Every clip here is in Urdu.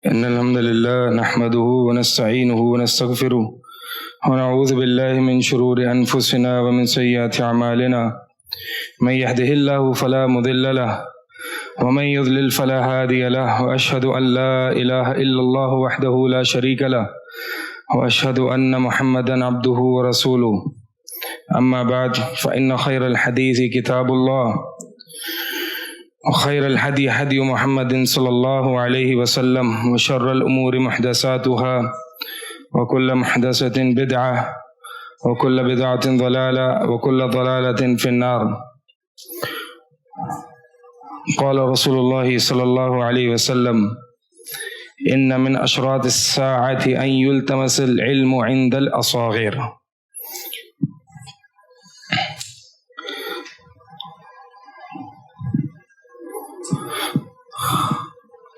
إن الحمد لله نحمده ونستعينه ونستغفره ونعوذ بالله من شرور أنفسنا ومن سيئات أعمالنا من يهده الله فلا مضل له ومن يضلل فلا هادي له وأشهد أن لا إله إلا الله وحده لا شريك له وأشهد أن محمدا عبده ورسوله أما بعد فإن خير الحديث كتاب الله وخير الهدي هدي محمد صلى الله عليه وسلم وشر الأمور محدثاتها وكل محدثة بدعة وكل بدعة ضلالة وكل ضلالة في النار. قال رسول الله صلى الله عليه وسلم إن من أشراط الساعة أن يلتمس العلم عند الأصاغر.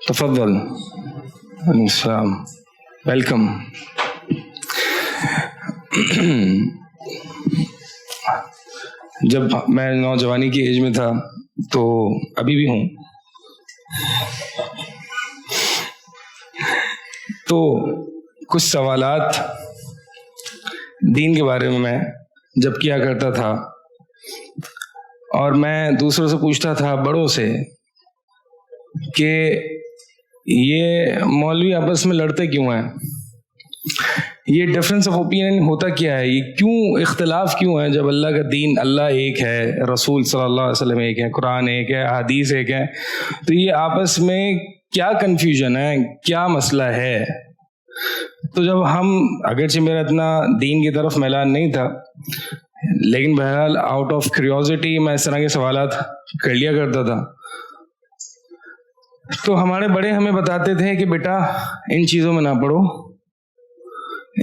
تفضل. السلام ویلکم. جب میں نوجوانی کی ایج میں تھا تو ابھی بھی ہوں تو کچھ سوالات دین کے بارے میں جب کیا کرتا تھا اور میں دوسروں سے پوچھتا تھا بڑوں سے کہ یہ مولوی آپس میں لڑتے کیوں ہیں, یہ ڈفرینس آف اوپینین ہوتا کیا ہے, یہ کیوں اختلاف کیوں ہے جب اللہ کا دین اللہ ایک ہے, رسول صلی اللہ علیہ وسلم ایک ہے, قرآن ایک ہے, حدیث ایک ہے, تو یہ آپس میں کیا کنفیوژن ہے, کیا مسئلہ ہے. تو جب ہم, اگرچہ میرا اتنا دین کی طرف میلان نہیں تھا لیکن بہرحال آؤٹ آف کیوریوسٹی میں اس طرح کے سوالات کر لیا کرتا تھا, تو ہمارے بڑے ہمیں بتاتے تھے کہ بیٹا ان چیزوں میں نہ پڑھو,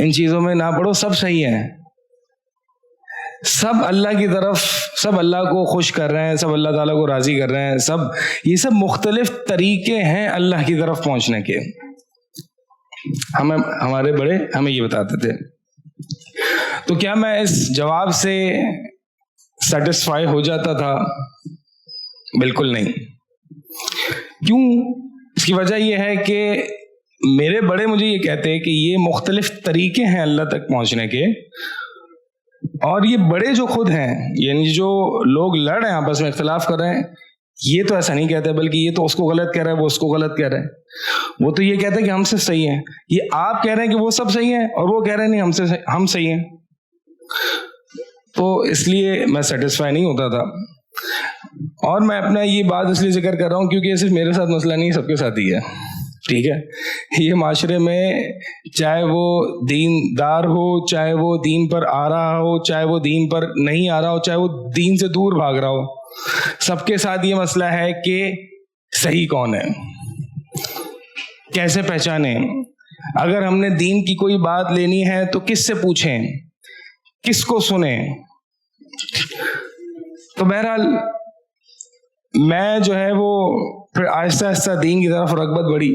ان چیزوں میں نہ پڑھو, سب صحیح ہیں, سب اللہ کی طرف, سب اللہ کو خوش کر رہے ہیں, سب اللہ تعالیٰ کو راضی کر رہے ہیں, سب یہ سب مختلف طریقے ہیں اللہ کی طرف پہنچنے کے. ہمارے بڑے ہمیں یہ بتاتے تھے. تو کیا میں اس جواب سے سیٹسفائی ہو جاتا تھا؟ بالکل نہیں. کیوں؟ اس کی وجہ یہ ہے کہ میرے بڑے مجھے یہ کہتے ہیں کہ یہ مختلف طریقے ہیں اللہ تک پہنچنے کے, اور یہ بڑے جو خود ہیں, یعنی جو لوگ لڑ رہے ہیں آپس میں اختلاف کر رہے ہیں, یہ تو ایسا نہیں کہتے, بلکہ یہ تو اس کو غلط کہہ رہا ہے, وہ اس کو غلط کہہ رہا ہے. وہ تو یہ کہتے ہیں کہ ہم سے صحیح ہیں, یہ آپ کہہ رہے ہیں کہ وہ سب صحیح ہیں, اور وہ کہہ رہے ہیں نہیں ہم صحیح ہیں. تو اس لیے میں سیٹسفائی نہیں ہوتا تھا. اور میں اپنا یہ بات اس لیے ذکر کر رہا ہوں کیونکہ یہ صرف میرے ساتھ مسئلہ نہیں, سب کے ساتھ ہی ہے. ٹھیک ہے, یہ معاشرے میں چاہے وہ دین دار ہو, چاہے وہ دین پر آ رہا ہو, چاہے وہ دین پر نہیں آ رہا ہو, چاہے وہ دین سے دور بھاگ رہا ہو, سب کے ساتھ یہ مسئلہ ہے کہ صحیح کون ہے, کیسے پہچانیں. اگر ہم نے دین کی کوئی بات لینی ہے تو کس سے پوچھیں, کس کو سنیں. تو بہرحال میں جو ہے وہ پھر آہستہ آہستہ دین کی طرف رغبت بڑھی,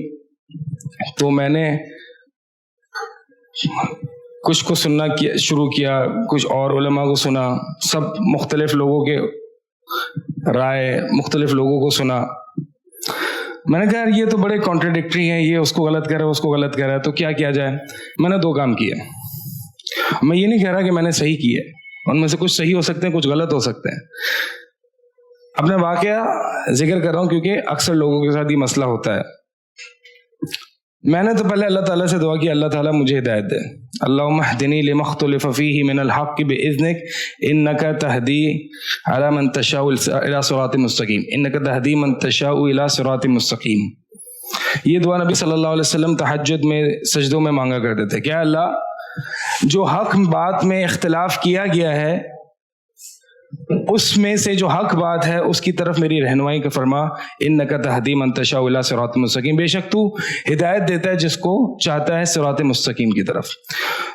تو میں نے کچھ کو سننا شروع کیا, کچھ اور علماء کو سنا, سب مختلف لوگوں کے رائے, مختلف لوگوں کو سنا. میں نے کہا یہ تو بڑے کانٹراڈکٹری ہیں, یہ اس کو غلط کہہ رہا ہے, اس کو غلط کہہ رہا ہے, تو کیا کیا جائے. میں نے 2 کام کیے. میں یہ نہیں کہہ رہا کہ میں نے صحیح کیے, ان میں سے کچھ صحیح ہو سکتے ہیں, کچھ غلط ہو سکتے ہیں. اپنا واقعہ ذکر کر رہا ہوں کیونکہ اکثر لوگوں کے ساتھ یہ مسئلہ ہوتا ہے. میں نے تو پہلے اللہ تعالیٰ سے دعا کی اللہ تعالیٰ مجھے ہدایت دے. اللہم اہدنی لما اختلف فیہ من الحق بإذنک انک تہدی علی من تشاء الی صراط مستقیم, انک تہدی من تشاء الی صراط مستقیم. یہ دعا نبی صلی اللہ علیہ وسلم تہجد میں سجدوں میں مانگا کرتے تھے. کیا اللہ جو حق بات میں اختلاف کیا گیا ہے اس میں سے جو حق بات ہے اس کی طرف میری رہنمائی کا فرما, انک تہدی من تشاء الی صراط مستقیم, بے شک تو ہدایت دیتا ہے جس کو چاہتا ہے صراط مستقیم کی طرف.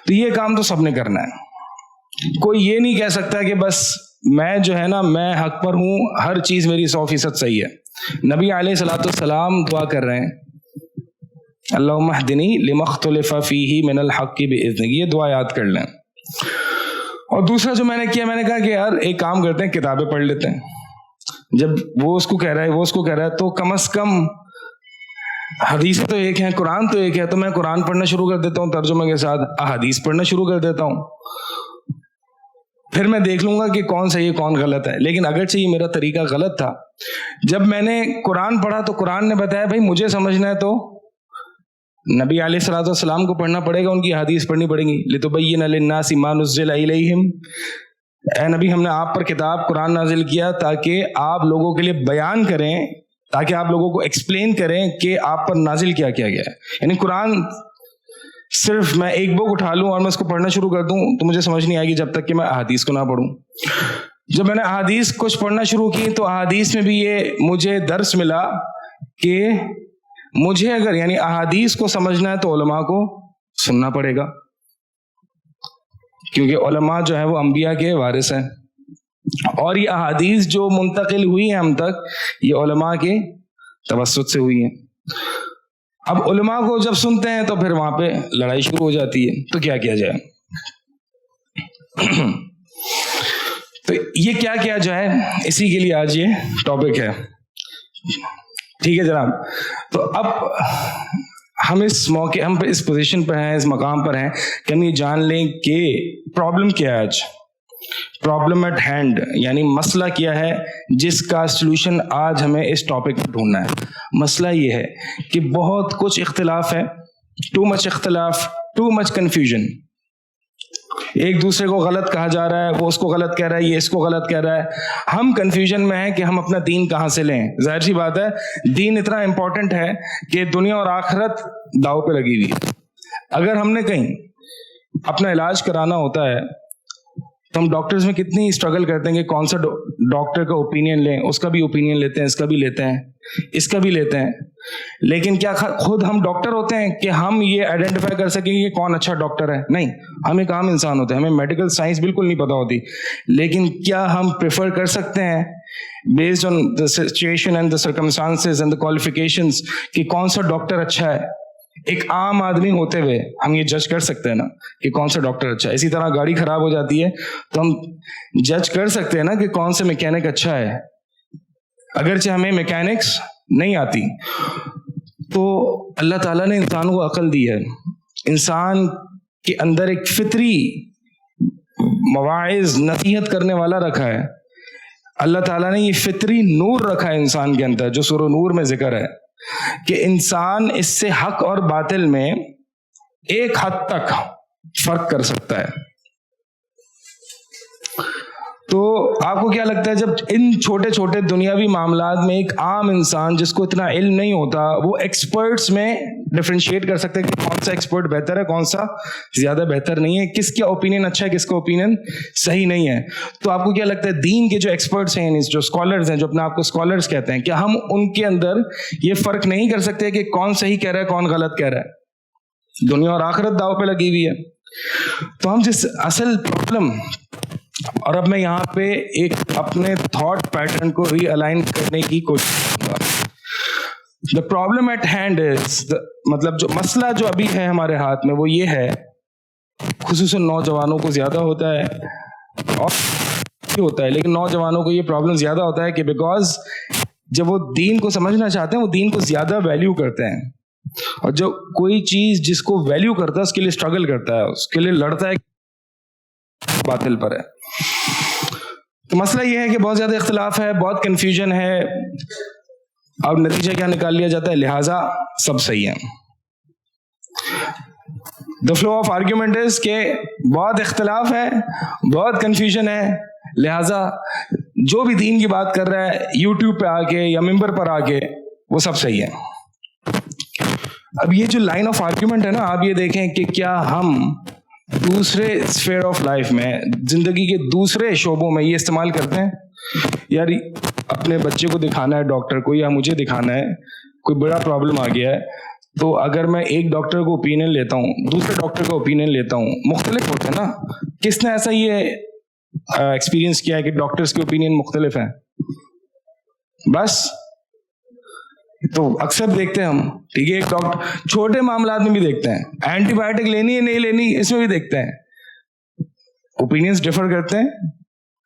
تو یہ کام تو سب نے کرنا ہے. کوئی یہ نہیں کہہ سکتا کہ بس میں جو ہے نا میں حق پر ہوں, ہر چیز میری 100% صحیح ہے. نبی علیہ الصلوۃ والسلام دعا کر رہے ہیں اللہم اہدنی لما اختلف فیہ من الحق بإذنک, یہ دعا یاد کر لیں. اور دوسرا جو میں نے کیا, میں نے کہا کہ یار ایک کام کرتے ہیں, کتابیں پڑھ لیتے ہیں. جب وہ اس کو کہہ رہا ہے وہ اس کو کہہ رہا ہے تو کم از کم حدیثیں تو ایک ہیں, قرآن تو ایک ہے, تو میں قرآن پڑھنا شروع کر دیتا ہوں ترجمے کے ساتھ, احادیث پڑھنا شروع کر دیتا ہوں, پھر میں دیکھ لوں گا کہ کون صحیح ہے کون غلط ہے. لیکن اگرچہ یہ میرا طریقہ غلط تھا, جب میں نے قرآن پڑھا تو قرآن نے بتایا بھائی مجھے سمجھنا ہے تو نبی علیہ الصلوۃ والسلام کو پڑھنا پڑے گا, ان کی حدیث پڑھنی پڑے گی. لِتُبَيِّنَ لِلنَّاسِ مَا نُزِّلَ إِلَيْهِمْ, اے نبی ہم نے آپ پر کتاب قرآن نازل کیا تاکہ آپ لوگوں کے لیے بیان کریں, تاکہ آپ لوگوں کو ایکسپلین کریں کہ آپ پر نازل کیا کیا گیا ہے. یعنی قرآن صرف میں ایک بک اٹھا لوں اور میں اس کو پڑھنا شروع کر دوں تو مجھے سمجھ نہیں آئے گی جب تک کہ میں احادیث کو نہ پڑھوں. جب میں نے احادیث کچھ پڑھنا شروع کی تو احادیث میں بھی یہ مجھے درس ملا کہ مجھے اگر یعنی احادیث کو سمجھنا ہے تو علماء کو سننا پڑے گا, کیونکہ علماء جو ہے وہ انبیاء کے وارث ہیں, اور یہ احادیث جو منتقل ہوئی ہیں ہم تک یہ علماء کے توسط سے ہوئی ہیں. اب علماء کو جب سنتے ہیں تو پھر وہاں پہ لڑائی شروع ہو جاتی ہے, تو کیا کیا جائے, تو یہ کیا کیا جائے, اسی کے لیے آج یہ ٹاپک ہے. ٹھیک ہے جناب, تو اب ہم اس موقع ہم اس پوزیشن پر ہیں, اس مقام پر ہیں کہ ہم یہ جان لیں کہ پرابلم کیا ہے آج, پرابلم ایٹ ہینڈ, یعنی مسئلہ کیا ہے جس کا سلوشن آج ہمیں اس ٹاپک پر ڈھونڈنا ہے. مسئلہ یہ ہے کہ بہت کچھ اختلاف ہے, ٹو مچ اختلاف, ٹو مچ کنفیوژن. ایک دوسرے کو غلط کہا جا رہا ہے, وہ اس کو غلط کہہ رہا ہے, یہ اس کو غلط کہہ رہا ہے. ہم کنفیوژن میں ہیں کہ ہم اپنا دین کہاں سے لیں. ظاہر سی بات ہے دین اتنا امپورٹنٹ ہے کہ دنیا اور آخرت داؤ پہ لگی ہوئی ہے. اگر ہم نے کہیں اپنا علاج کرانا ہوتا ہے تو ہم ڈاکٹرز میں کتنی اسٹرگل کرتے ہیں کہ کون سا ڈاکٹر کا اوپینین لیں, اس کا بھی اوپینین لیتے ہیں, اس کا بھی لیتے ہیں, اس کا بھی لیتے ہیں. لیکن کیا خود ہم ڈاکٹر ہوتے ہیں کہ ہم یہ آئیڈینٹیفائی کر سکیں کہ کون اچھا ڈاکٹر ہے؟ نہیں, ہم ایک عام انسان ہوتے ہیں, ہمیں میڈیکل سائنس بالکل نہیں پتا ہوتی. لیکن کیا ہم پریفر کر سکتے ہیں based on the situation and the circumstances and the qualifications کہ کون سا ڈاکٹر اچھا ہے؟ ایک عام آدمی ہوتے ہوئے ہم یہ جج کر سکتے ہیں نا کہ کون سا ڈاکٹر اچھا ہے. اسی طرح گاڑی خراب ہو جاتی ہے تو ہم جج کر سکتے ہیں نا کہ کون سے میکینک اچھا ہے, اگرچہ ہمیں میکینکس نہیں آتی. تو اللہ تعالیٰ نے انسان کو عقل دی ہے, انسان کے اندر ایک فطری مواعظ نصیحت کرنے والا رکھا ہے. اللہ تعالیٰ نے یہ فطری نور رکھا ہے انسان کے اندر, جو سورہ نور میں ذکر ہے کہ انسان اس سے حق اور باطل میں ایک حد تک فرق کر سکتا ہے. تو آپ کو کیا لگتا ہے جب ان چھوٹے چھوٹے دنیاوی معاملات میں ایک عام انسان جس کو اتنا علم نہیں ہوتا وہ ایکسپرٹس میں ڈفرینشیٹ کر سکتے ہیں کہ کون سا ایکسپرٹ بہتر ہے, کون سا زیادہ بہتر نہیں ہے, کس کا اوپینین اچھا ہے, کس کا اوپینین صحیح نہیں ہے. تو آپ کو کیا لگتا ہے دین کے جو ایکسپرٹس ہیں, جو اسکالرز ہیں, جو اپنے آپ کو اسکالرز کہتے ہیں, کیا ہم ان کے اندر یہ فرق نہیں کر سکتے کہ کون صحیح کہہ رہا ہے کون غلط کہہ رہا ہے؟ دنیا اور آخرت داؤ پہ لگی ہوئی ہے. تو ہم جس اصل پرابلم, اور اب میں یہاں پہ ایک اپنے تھاٹ پیٹرن کو ری الائن کرنے کی کوشش کروں گا. The problem at hand is, مطلب جو مسئلہ جو ابھی ہے ہمارے ہاتھ میں وہ یہ ہے, خصوصاً نوجوانوں کو زیادہ ہوتا ہے اور ہوتا ہے, لیکن نوجوانوں کو یہ پرابلم زیادہ ہوتا ہے کہ بیکاز جب وہ دین کو سمجھنا چاہتے ہیں وہ دین کو زیادہ ویلیو کرتے ہیں, اور جو کوئی چیز جس کو ویلیو کرتا ہے اس کے لیے اسٹرگل کرتا ہے, اس کے لیے لڑتا ہے باطل پر ہے. تو مسئلہ یہ ہے کہ بہت زیادہ اختلاف ہے, بہت کنفیوژن ہے. اب نتیجہ کیا نکال لیا جاتا ہے, لہٰذا سب صحیح ہے. دا فلو آف آرگیومنٹ از کہ بہت اختلاف ہے, بہت کنفیوژن ہے, لہٰذا جو بھی دین کی بات کر رہا ہے یوٹیوب پہ آ کے یا ممبر پر آ کے وہ سب صحیح ہے. اب یہ جو لائن آف آرگیومنٹ ہے نا, آپ یہ دیکھیں کہ کیا ہم دوسرے اسفیئر آف لائف میں, زندگی کے دوسرے شعبوں میں یہ استعمال کرتے ہیں. یار اپنے بچے کو دکھانا ہے ڈاکٹر کو, یا مجھے دکھانا ہے, کوئی بڑا پرابلم آ گیا ہے, تو اگر میں ایک ڈاکٹر کو اوپینین لیتا ہوں, دوسرے ڈاکٹر کا اوپینین لیتا ہوں, مختلف ہوتے ہیں نا. کس نے ایسا یہ ایکسپیرینس کیا ہے کہ ڈاکٹرس کے اوپینین مختلف ہیں؟ بس تو اکثر دیکھتے ہیں ہم, ٹھیک ہے, ایک ڈاکٹر چھوٹے معاملات میں بھی دیکھتے ہیں, اینٹی بایوٹک لینی ہے نہیں لینی اس میں بھی دیکھتے ہیں, اوپینینس ڈفر کرتے ہیں.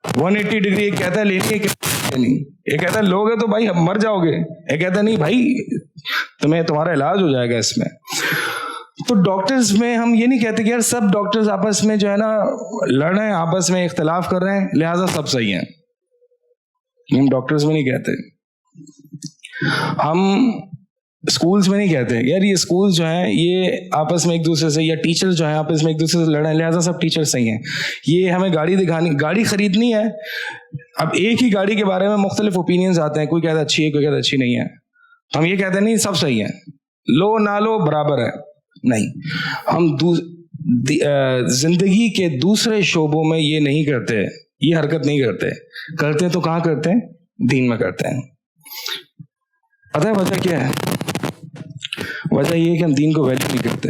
180 ڈگری, ایک کہتا ہے لینی ہے لینی, ایک کہتا ہے لوگ ہے تو بھائی مر جاؤ گے, ایک کہتا ہے نہیں بھائی تمہارا علاج ہو جائے گا اس میں. تو ڈاکٹرز میں ہم یہ نہیں کہتے کہ یار سب ڈاکٹرز آپس میں جو ہے نا لڑ رہے ہیں, آپس میں اختلاف کر رہے ہیں, لہٰذا سب صحیح ہیں. ہم ڈاکٹرز میں نہیں کہتے, ہم اسکولس میں نہیں کہتے یار یہ اسکول جو ہیں یہ آپس میں ایک دوسرے سے, یا ٹیچر جو ہیں آپس میں ایک دوسرے سے لڑ رہے ہیں لہٰذا سب ٹیچر صحیح ہیں. یہ ہمیں گاڑی خریدنی ہے, اب ایک ہی گاڑی کے بارے میں مختلف اوپینینز آتے ہیں, کوئی کہتا ہے اچھی ہے, کوئی کہتا ہے اچھی نہیں ہے. ہم یہ کہتے ہیں نہیں سب صحیح ہیں, لو نہ لو برابر ہے. نہیں, ہم زندگی کے دوسرے شعبوں میں یہ نہیں کرتے, یہ حرکت نہیں کرتے تو کہاں کرتے ہیں؟ دین میں کرتے ہیں. پتہ ہے وجہ کیا ہے؟ وجہ یہ ہے کہ ہم دین کو ویلیو نہیں کرتے,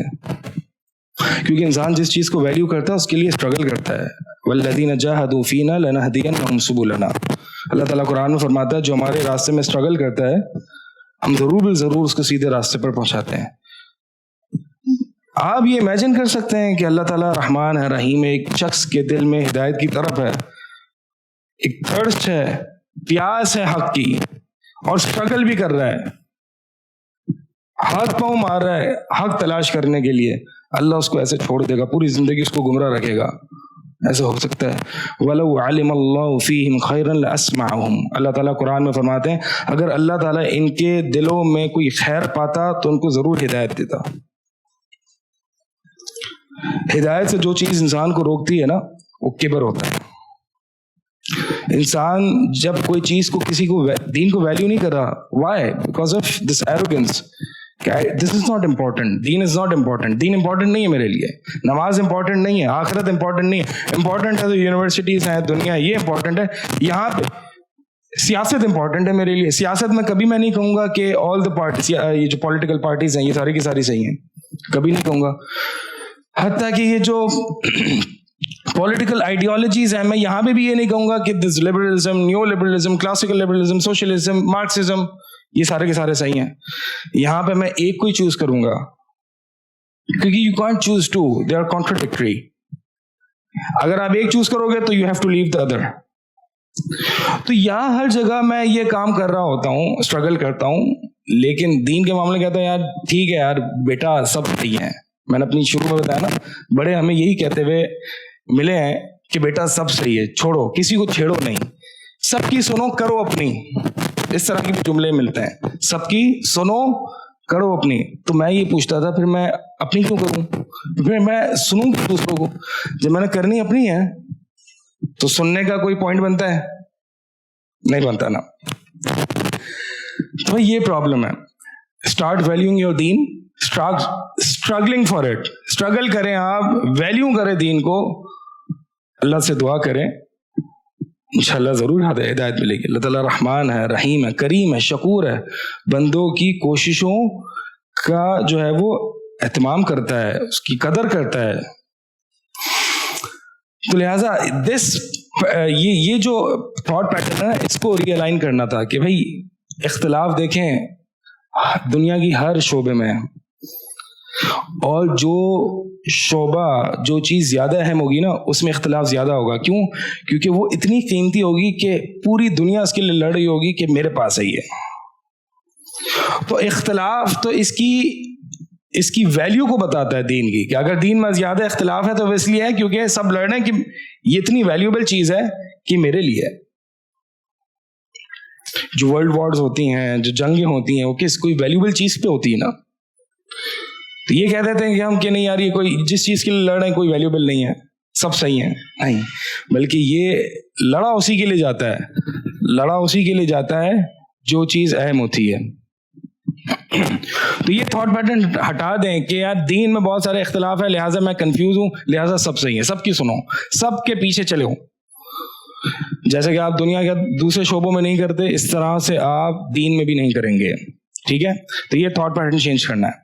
کیونکہ انسان جس چیز کو ویلیو کرتا ہے اس کے لیے اسٹرگل کرتا ہے. والذین جاہدوا فینا لنہدینہم سبلنا. اللہ تعالیٰ قرآن میں فرماتا ہے جو ہمارے راستے میں اسٹرگل کرتا ہے ہم ضرور اس کو سیدھے راستے پر پہنچاتے ہیں. آپ یہ امیجن کر سکتے ہیں کہ اللہ تعالیٰ رحمان ہے, رحیم ہے, ایک شخص کے دل میں ہدایت کی طرف ہے, ایک تھرسٹ ہے, پیاس ہے حق کی, اور اسٹرگل بھی کر رہا ہے, ہاتھ پاؤں مار رہا ہے حق تلاش کرنے کے لیے. اللہ اس کو ایسے چھوڑ دے گا, پوری زندگی اس کو گمراہ رکھے گا؟ ایسا ہو سکتا ہے؟ وَلَوْ عَلِمَ اللَّهُ فِيهِمْ خَيْرًا لَأَسْمَعَهُمْ. اللہ تعالیٰ قرآن میں فرماتے ہیں اگر اللہ تعالیٰ ان کے دلوں میں کوئی خیر پاتا تو ان کو ضرور ہدایت دیتا. ہدایت سے جو چیز انسان کو روکتی ہے نا وہ کبر ہوتا ہے. انسان جب کوئی چیز کو کسی کو دین کو ویلیو نہیں کر رہا, why? Because of this arrogance. This is not important, then is not important, then important نہیں ہے میرے لیے, نماز امپورٹنٹ نہیں ہے, آخرت امپورٹنٹ نہیں ہے. امپورٹنٹ ہے تو یونیورسٹیز ہیں, دنیا, یہ امپورٹنٹ ہے. یہاں پہ سیاست امپورٹنٹ ہے میرے لیے. سیاست میں کبھی میں نہیں کہوں گا کہ آل دا پارٹیز, یہ جو پولیٹیکل پارٹیز ہیں یہ ساری کی ساری صحیح ہیں, کبھی نہیں کہوں گا. حتیٰ کہ یہ جو پولیٹیکل آئیڈیالوجیز ہیں میں یہاں پہ بھی یہ نہیں کہوں گا کہ this liberalism, neo liberalism, classical liberalism, socialism, Marxism یہ سارے کے سارے صحیح ہیں. یہاں پہ میں ایک کو ہی چوز کروں گا, کیونکہ you can't choose two, they are contradictory. اگر آپ ایک چوز کرو گے تو you have to leave the other. تو یہاں ہر جگہ میں یہ کام کر رہا ہوتا ہوں, اسٹرگل کرتا ہوں, لیکن دین کے معاملے کہتا ہوں یار ٹھیک ہے یار بیٹا سب صحیح ہیں. میں نے اپنی شروع میں بتایا نا, بڑے ہمیں یہی کہتے ہوئے ملے ہیں کہ بیٹا سب صحیح ہے, چھوڑو, کسی کو چھیڑو نہیں, سب کی سنو کرو اپنی. اس طرح کے بھی جملے ملتے ہیں, سب کی سنو کرو اپنی. تو میں یہ پوچھتا تھا پھر میں اپنی کیوں کروں, پھر میں سنوں دوسروں کو؟ جب میں نے کرنی اپنی ہے تو سننے کا کوئی پوائنٹ بنتا ہے؟ نہیں بنتا نا. تو یہ پرابلم ہے. اسٹارٹ ویلیوئنگ یور دین, اسٹرگلنگ فار اٹ. اسٹرگل کریں آپ, ویلیو کریں دین کو, اللہ سے دعا کریں, انشاءاللہ ضرور ہدایت ملے گی. اللہ تعالیٰ رحمان ہے, رحیم ہے, کریم ہے, شکور ہے, بندوں کی کوششوں کا جو ہے وہ اہتمام کرتا ہے, اس کی قدر کرتا ہے. تو لہٰذا یہ جو تھاٹ پیٹرن ہے اس کو ری الائن کرنا تھا کہ بھائی اختلاف دیکھیں دنیا کی ہر شعبے میں, اور جو شعبہ جو چیز زیادہ اہم ہوگی نا اس میں اختلاف زیادہ ہوگا. کیوں؟ کیونکہ وہ اتنی قیمتی ہوگی کہ پوری دنیا اس کے لیے لڑ رہی ہوگی کہ میرے پاس ہے یہ. تو اختلاف تو اس کی ویلیو کو بتاتا ہے دین کی, کہ اگر دین میں زیادہ اختلاف ہے تو وہ اس لیے ہے کیونکہ سب لڑ رہے ہیں کہ یہ اتنی ویلیوبل چیز ہے کہ میرے لیے. جو ورلڈ وارز ہوتی ہیں, جو جنگیں ہوتی ہیں, وہ کس کوئی ویلیوبل چیز پہ ہوتی ہے نا. تو یہ کہہ دیتے ہیں کہ ہم کہ نہیں یار یہ کوئی جس چیز کے لیے لڑ رہے ہیں کوئی ویلیوبل نہیں ہے, سب صحیح ہیں. نہیں, بلکہ یہ لڑا اسی کے لیے جاتا ہے, جو چیز اہم ہوتی ہے. تو یہ تھاٹ پیٹرن ہٹا دیں کہ یار دین میں بہت سارے اختلاف ہے لہٰذا میں کنفیوز ہوں, لہٰذا سب صحیح ہے, سب کی سنو, سب کے پیچھے چلے ہوں. جیسے کہ آپ دنیا کے دوسرے شعبوں میں نہیں کرتے اس طرح سے آپ دین میں بھی نہیں کریں گے. ٹھیک ہے, تو یہ تھاٹ پیٹرن چینج کرنا ہے.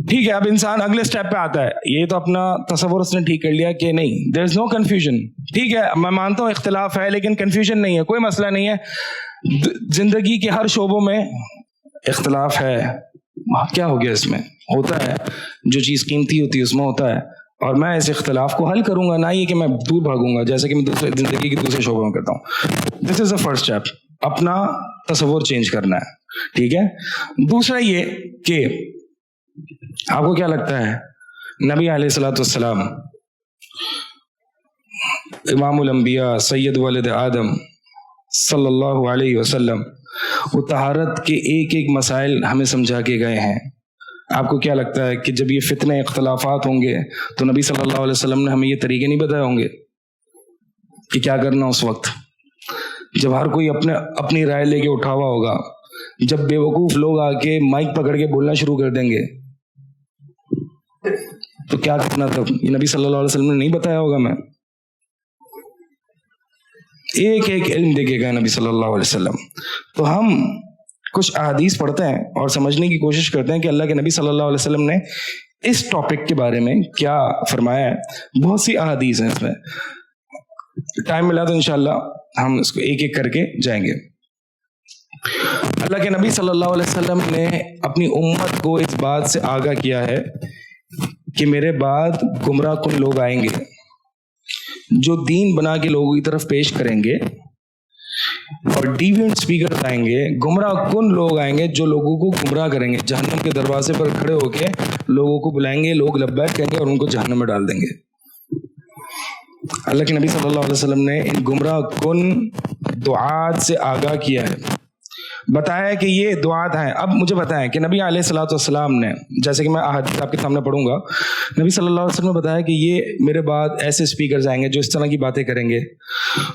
ٹھیک ہے, اب انسان اگلے سٹیپ پہ آتا ہے. یہ تو اپنا تصور اس نے ٹھیک کر لیا کہ نہیں دیر از نو کنفیوژن. ٹھیک ہے, میں مانتا ہوں اختلاف ہے لیکن کنفیوژن نہیں ہے, کوئی مسئلہ نہیں ہے. زندگی کے ہر شعبوں میں اختلاف ہے, کیا ہو گیا اس میں؟ ہوتا ہے, جو چیز قیمتی ہوتی ہے اس میں ہوتا ہے, اور میں اس اختلاف کو حل کروں گا, نہ یہ کہ میں دور بھاگوں گا جیسے کہ میں زندگی کے دوسرے شعبوں میں کرتا ہوں. دس از دا فرسٹ اسٹیپ, اپنا تصور چینج کرنا ہے. ٹھیک ہے. دوسرا یہ کہ آپ کو کیا لگتا ہے نبی علیہ الصلوۃ والسلام امام الانبیاء سید ولد آدم صلی اللہ علیہ وسلم وہ طہارت کے ایک ایک مسائل ہمیں سمجھا کے گئے ہیں. آپ کو کیا لگتا ہے کہ جب یہ فتنے اختلافات ہوں گے تو نبی صلی اللہ علیہ وسلم نے ہمیں یہ طریقے نہیں بتائے ہوں گے کہ کیا کرنا اس وقت جب ہر کوئی اپنی رائے لے کے اٹھا ہوا ہوگا, جب بے وقوف لوگ آ کے مائک پکڑ کے بولنا شروع کر دیں گے تو کیا کرنا تھا؟ یہ نبی صلی اللہ علیہ وسلم نے نہیں بتایا ہوگا. میں ایک ایک علم دے کے گئے نبی صلی اللہ علیہ وسلم. تو ہم کچھ احادیث پڑھتے ہیں اور سمجھنے کی کوشش کرتے ہیں کہ اللہ کے نبی صلی اللہ علیہ وسلم نے اس ٹاپک کے بارے میں کیا فرمایا ہے. بہت سی احادیث ہیں اس میں, ٹائم ملا تو انشاءاللہ ہم اس کو ایک ایک کر کے جائیں گے. اللہ کے نبی صلی اللہ علیہ وسلم نے اپنی امت کو اس بات سے آگاہ کیا ہے کہ میرے بعد گمراہ کن لوگ آئیں گے جو دین بنا کے لوگوں کی طرف پیش کریں گے, اور ڈیوینٹ اسپیکر آئیں گے, گمراہ کن لوگ آئیں گے جو لوگوں کو گمراہ کریں گے, جہنم کے دروازے پر کھڑے ہو کے لوگوں کو بلائیں گے, لوگ لبیک کہیں گے اور ان کو جہنم میں ڈال دیں گے. اللہ کے نبی صلی اللہ علیہ وسلم نے ان گمراہ کن دعات سے آگاہ کیا ہے, بتایا کہ یہ دعات ہیں. اب مجھے بتائیں کہ نبی علیہ الصلوۃ والسلام نے, جیسے کہ میں احادیث آپ کے سامنے پڑھوں گا, نبی صلی اللہ علیہ وسلم نے بتایا کہ یہ میرے بعد ایسے اسپیکرز آئیں گے جو اس طرح کی باتیں کریں گے.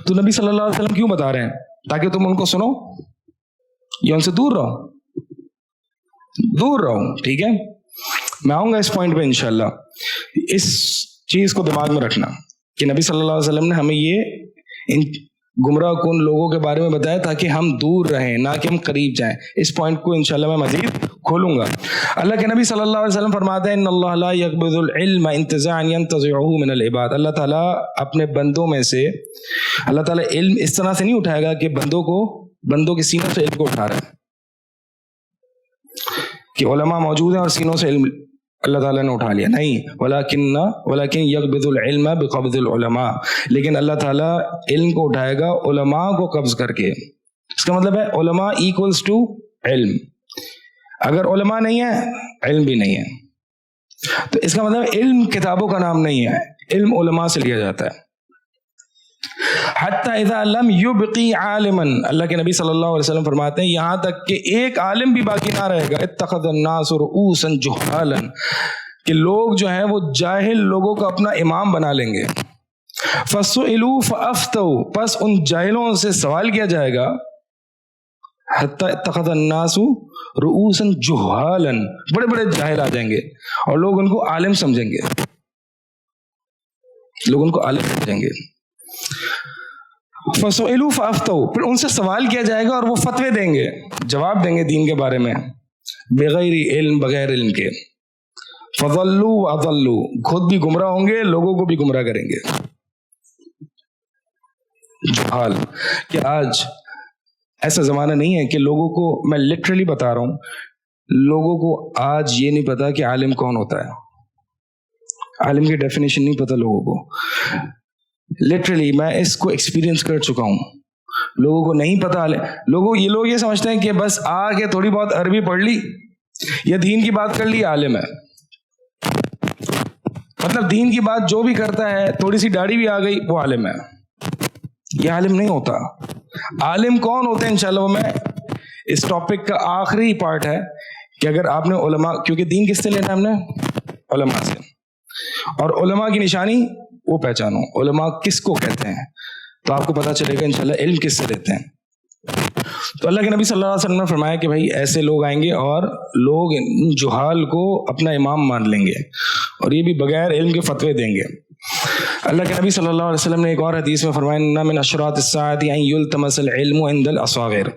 تو نبی صلی اللہ علیہ وسلم کیوں بتا رہے ہیں؟ تاکہ تم ان کو سنو یا ان سے دور رہو؟ دور رہو. ٹھیک ہے, میں آؤں گا اس پوائنٹ پہ انشاءاللہ. اس چیز کو دماغ میں رکھنا کہ نبی صلی اللہ علیہ وسلم نے ہمیں یہ ان گمراہ کن لوگوں کے بارے میں بتایا تاکہ ہم دور رہیں, نہ کہ ہم قریب جائیں. اس پوائنٹ کو انشاءاللہ میں مزید کھولوں گا. اللہ کے نبی صلی اللہ علیہ وسلم فرماتے ہیں ان اللہ لا يقبض العلم انتزاعا ينتزعه من العباد. اللہ تعالیٰ اپنے بندوں میں سے, اللہ تعالیٰ علم اس طرح سے نہیں اٹھائے گا کہ بندوں کے سینوں سے علم کو اٹھا رہا ہے, کہ علماء موجود ہیں اور سینوں سے علم اللہ تعالیٰ نے اٹھا لیا. نہیں, ولیکن یقبض العلم بقبض العلماء, لیکن اللہ تعالیٰ علم کو اٹھائے گا علماء کو قبض کر کے. اس کا مطلب ہے علماء ایکولز ٹو علم. اگر علماء نہیں ہے علم بھی نہیں ہے. تو اس کا مطلب علم کتابوں کا نام نہیں ہے, علم علماء سے لیا جاتا ہے. حتی اذا لم یبقی عالما, اللہ کے نبی صلی اللہ علیہ وسلم فرماتے ہیں یہاں تک کہ ایک عالم بھی باقی نہ رہے گا, اتخذ الناس رؤوسا جہالا, کہ لوگ جو ہیں وہ جاہل لوگوں کو اپنا امام بنا لیں گے. فسئلوا فافتوا, پس ان جاہلوں سے سوال کیا جائے گا. حتی اتخذ الناس رؤوسا جہالا, بڑے بڑے جاہل آ جائیں گے اور لوگ ان کو عالم سمجھیں گے, لوگ ان کو عالم سمجھیں گے. فسئلوا فافتوا, پھر ان سے سوال کیا جائے گا اور وہ فتوے دیں گے, جواب دیں گے دین کے بارے میں بغیر علم, بغیر علم کے. فضلوا واضلوا, خود بھی گمراہ ہوں گے, لوگوں کو بھی گمراہ کریں گے. جہال, کہ آج ایسا زمانہ نہیں ہے کہ لوگوں کو, میں لٹرلی بتا رہا ہوں, لوگوں کو آج یہ نہیں پتا کہ عالم کون ہوتا ہے. عالم کی ڈیفینیشن نہیں پتا لوگوں کو. لٹرلی میں اس کو ایکسپیرینس کر چکا ہوں. لوگوں کو نہیں پتا, لوگ یہ سمجھتے ہیں کہ بس آ کے تھوڑی بہت عربی پڑھ لی یا دین کی بات کر لی عالم ہے. مطلب دین کی بات جو بھی کرتا ہے, تھوڑی سی داڑھی بھی آ گئی, وہ عالم ہے. یہ عالم نہیں ہوتا. عالم کون ہوتے ہیں انشاءاللہ وہ میں, اس ٹاپک کا آخری پارٹ ہے کہ اگر آپ نے علماء, کیونکہ دین کس سے لینا ہم نے, علماء سے, اور علماء کی نشانی وہ پہچانو, علماء کس کو کہتے ہیں, تو آپ کو پتا چلے گا انشاءاللہ علم کس سے لیتے ہیں. تو اللہ کے نبی صلی اللہ علیہ وسلم نے فرمایا کہ بھائی ایسے لوگ آئیں گے اور لوگ جہال کو اپنا امام مان لیں گے, اور یہ بھی بغیر علم کے فتوے دیں گے. اللہ کے نبی صلی اللہ علیہ وسلم نے ایک اور حدیث میں فرمایا ان من اشراط الساعۃ ان یلتمس العلم عند الاصاغر,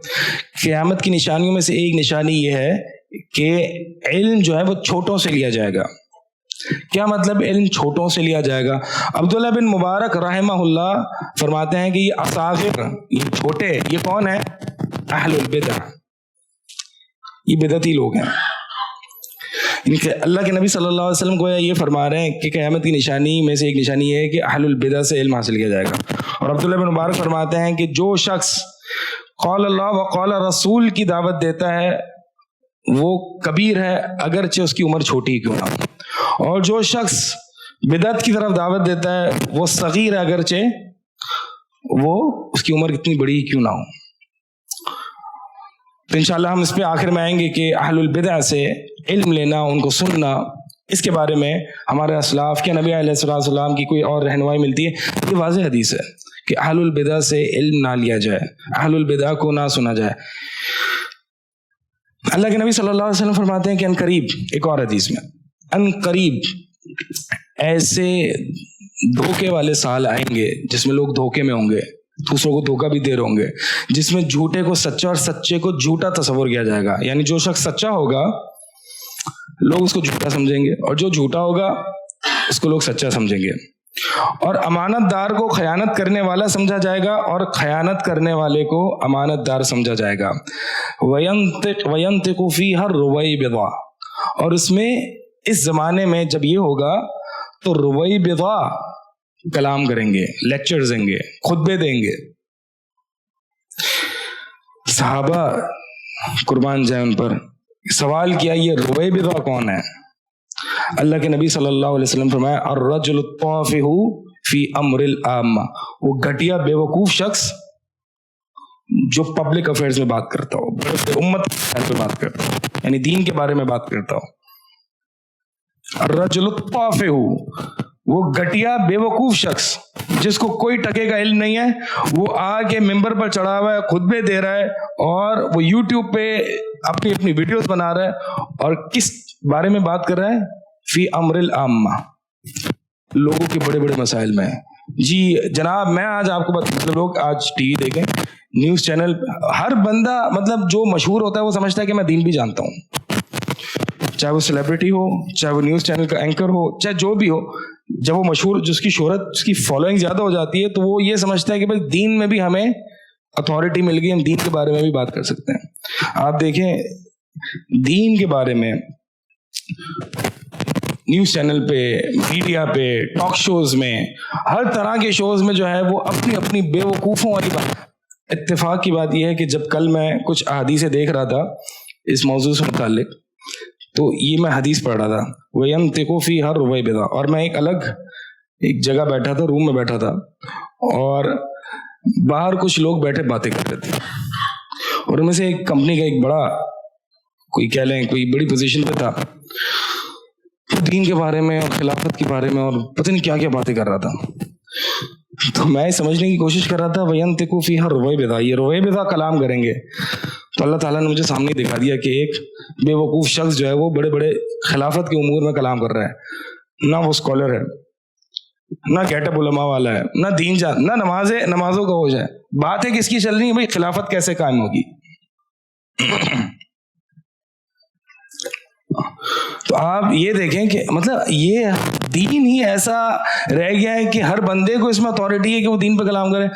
قیامت کی نشانیوں میں سے ایک نشانی یہ ہے کہ علم جو ہے وہ چھوٹوں سے لیا جائے گا. کیا مطلب علم چھوٹوں سے لیا جائے گا؟ عبداللہ بن مبارک رحمہ اللہ فرماتے ہیں کہ یہ اصاغر, یہ چھوٹے, یہ کون ہے؟ اہل البدع, یہ بدعتی لوگ ہیں. اللہ کے نبی صلی اللہ علیہ وسلم کو یہ فرما رہے ہیں کہ قیامت کی نشانی میں سے ایک نشانی یہ ہے کہ اہل البدع سے علم حاصل کیا جائے گا. اور عبداللہ بن مبارک فرماتے ہیں کہ جو شخص قال اللہ و قال رسول کی دعوت دیتا ہے وہ کبیر ہے اگرچہ اس کی عمر چھوٹی کیوں نہ ہو، اور جو شخص بدعت کی طرف دعوت دیتا ہے وہ صغیر ہے اگرچہ وہ اس کی عمر کتنی بڑی کیوں نہ ہو۔ تو انشاءاللہ ہم اس پہ آخر میں آئیں گے کہ اہل البدع سے علم لینا، ان کو سننا، اس کے بارے میں ہمارے اسلاف کے نبی علیہ السلام کی کوئی اور رہنمائی ملتی ہے؟ یہ واضح حدیث ہے کہ اہل البدع سے علم نہ لیا جائے، اہل البدع کو نہ سنا جائے۔ اللہ کے نبی صلی اللہ علیہ وسلم فرماتے ہیں کہ ان قریب، ایک اور حدیث میں، ان قریب ایسے دھوکے والے سال آئیں گے جس میں لوگ دھوکے میں ہوں گے، دوسروں کو دھوکہ بھی دے رہے ہوں گے، جس میں جھوٹے کو سچا اور سچے کو جھوٹا تصور کیا جائے گا۔ یعنی جو شخص سچا ہوگا لوگ اس کو جھوٹا سمجھیں گے، اور جو جھوٹا ہوگا اس کو لوگ سچا سمجھیں گے، اور امانت دار کو خیانت کرنے والا سمجھا جائے گا اور خیانت کرنے والے کو امانت دار سمجھا جائے گا۔ وَيَنْتِقُ فِيهَا الرُّوَيْبِضَةُ، اور اس میں اس زمانے میں جب یہ ہوگا تو رویبضہ کلام کریں گے، لیکچرز دیں گے، خطبے دیں گے۔ صحابہ قربان جائیں ان پر، سوال کیا یہ رویبضہ کون ہے؟ اللہ کے نبی صلی اللہ علیہ وسلم فرمایا الرجل الطافح فی امر العامہ، وہ گھٹیا بے وقوف شخص جو پبلک افیئرز میں بات کرتا ہو، امت پہ بات کرتا ہو، یعنی دین کے بارے میں بات کرتا ہو۔ الرجل الطافح، وہ گھٹیا بے وقوف شخص جس کو کوئی ٹکے کا علم نہیں ہے، وہ آ کے ممبر پر چڑھا ہوا ہے، خطبے دے رہا ہے، اور وہ یوٹیوب پہ اپنی ویڈیوز بنا رہا ہے، اور کس بارے میں بات کر رہا ہے؟ فی امر العامہ، لوگوں کے بڑے بڑے مسائل میں۔ جی جناب میں آج آپ کو مطلب لوگ آج ٹی وی دیکھیں، نیوز چینل، ہر بندہ مطلب جو مشہور ہوتا ہے وہ سمجھتا ہے کہ میں دین بھی جانتا ہوں، چاہے وہ سیلیبریٹی ہو، چاہے وہ نیوز چینل کا اینکر ہو، چاہے جو بھی ہو۔ جب وہ مشہور، جس کی شہرت، جس کی فالوئنگ زیادہ ہو جاتی ہے، تو وہ یہ سمجھتا ہے کہ بھائی دین میں بھی ہمیں اتھارٹی مل گئی، ہم دین کے بارے میں بھی بات کر سکتے ہیں۔ آپ دیکھیں دین کے بارے میں نیوز چینل پہ، میڈیا پہ، ٹاک شوز میں، ہر طرح کے شوز میں جو ہے وہ اپنی اپنی بے وقوفوں والی بات۔ اتفاق کی بات یہ ہے کہ جب کل میں کچھ احادیث دیکھ رہا تھا اس موضوع سے متعلق، تو یہ میں حدیث پڑھ رہا تھا وَيَنْتِقُ فِيهَا الرُّوَيْبِضَةُ، اور میں ایک جگہ بیٹھا تھا، روم میں بیٹھا تھا، اور باہر کچھ لوگ بیٹھے باتیں کر رہے تھے، اور ان میں سے ایک کمپنی کا ایک بڑا، کوئی کہہ لیں کوئی بڑی پوزیشن پہ تھا، دین کے بارے میں اور خلافت کے بارے میں اور پتہ نہیں کیا کیا باتیں کر رہا تھا۔ تو میں سمجھنے کی کوشش کر رہا تھا وَيَنْتِقُ فِيهَا الرُّوَيْبِضَةُ، یہ رویبضہ کلام کریں گے۔ تو اللہ تعالیٰ نے مجھے سامنے دکھا دیا کہ ایک بے وقوف شخص جو ہے وہ بڑے بڑے خلافت کے امور میں کلام کر رہا ہے، نہ وہ اسکالر ہے، نہ گیٹ اپ علماء والا ہے، نہ دین جان، نہ نمازوں کا ہوش ہے۔ بات ہے کس کی چل رہی ہے؟ بھائی خلافت کیسے قائم ہوگی؟ تو آپ یہ دیکھیں کہ مطلب یہ دین ہی ایسا رہ گیا ہے کہ ہر بندے کو اس میں اتھارٹی ہے کہ وہ دین پہ کلام کرے۔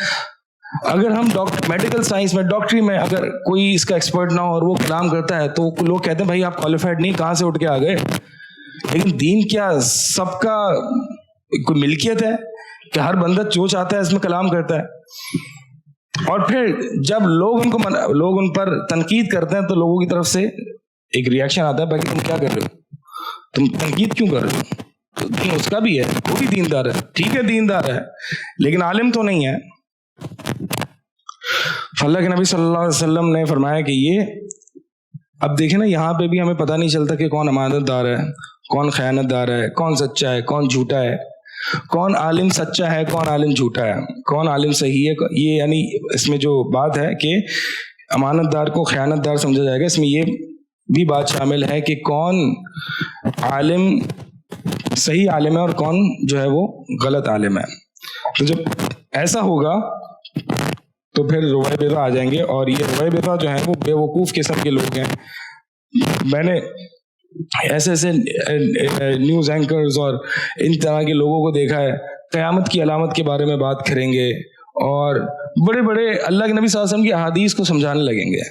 اگر ہم میڈیکل سائنس میں، ڈاکٹری میں اگر کوئی اس کا ایکسپرٹ نہ ہو اور وہ کلام کرتا ہے تو لوگ کہتے ہیں بھائی آپ کوالیفائڈ نہیں، کہاں سے اٹھ کے آ گئے؟ لیکن دین کیا سب کا کوئی ملکیت ہے کہ ہر بندہ جو چاہتا ہے اس میں کلام کرتا ہے؟ اور پھر جب لوگ ان پر تنقید کرتے ہیں تو لوگوں کی طرف سے ایک ریئیکشن آتا ہے بھائی تم کیا کر رہے ہو، تم تنقید کیوں کر رہے ہو؟ تو دین اس کا بھی ہے، وہ بھی دیندار ہے، ٹھیک ہے دیندار ہے لیکن عالم تو نہیں ہے۔ اللہ کے نبی صلی اللہ علیہ وسلم نے فرمایا کہ یہ، اب دیکھیں نا یہاں پہ بھی ہمیں پتہ نہیں چلتا کہ کون امانت دار ہے، کون خیانت دار ہے، کون سچا ہے، کون جھوٹا ہے، کون عالم سچا ہے، کون عالم جھوٹا ہے، کون عالم صحیح ہے۔ یہ یعنی اس میں جو بات ہے کہ امانت دار کو خیانت دار سمجھا جائے گا، اس میں یہ بھی بات شامل ہے کہ کون عالم صحیح عالم ہے اور کون جو ہے وہ غلط عالم ہے۔ تو جب ایسا ہوگا تو پھر رویبضہ آ جائیں گے، اور یہ رویبضہ جو ہیں وہ بے وقوف قسم کے لوگ ہیں۔ میں نے ایسے نیوز اینکرز اور ان طرح کے لوگوں کو دیکھا ہے، قیامت کی علامت کے بارے میں بات کریں گے اور بڑے بڑے اللہ کے نبی صلی اللہ علیہ وسلم کی احادیث کو سمجھانے لگیں گے۔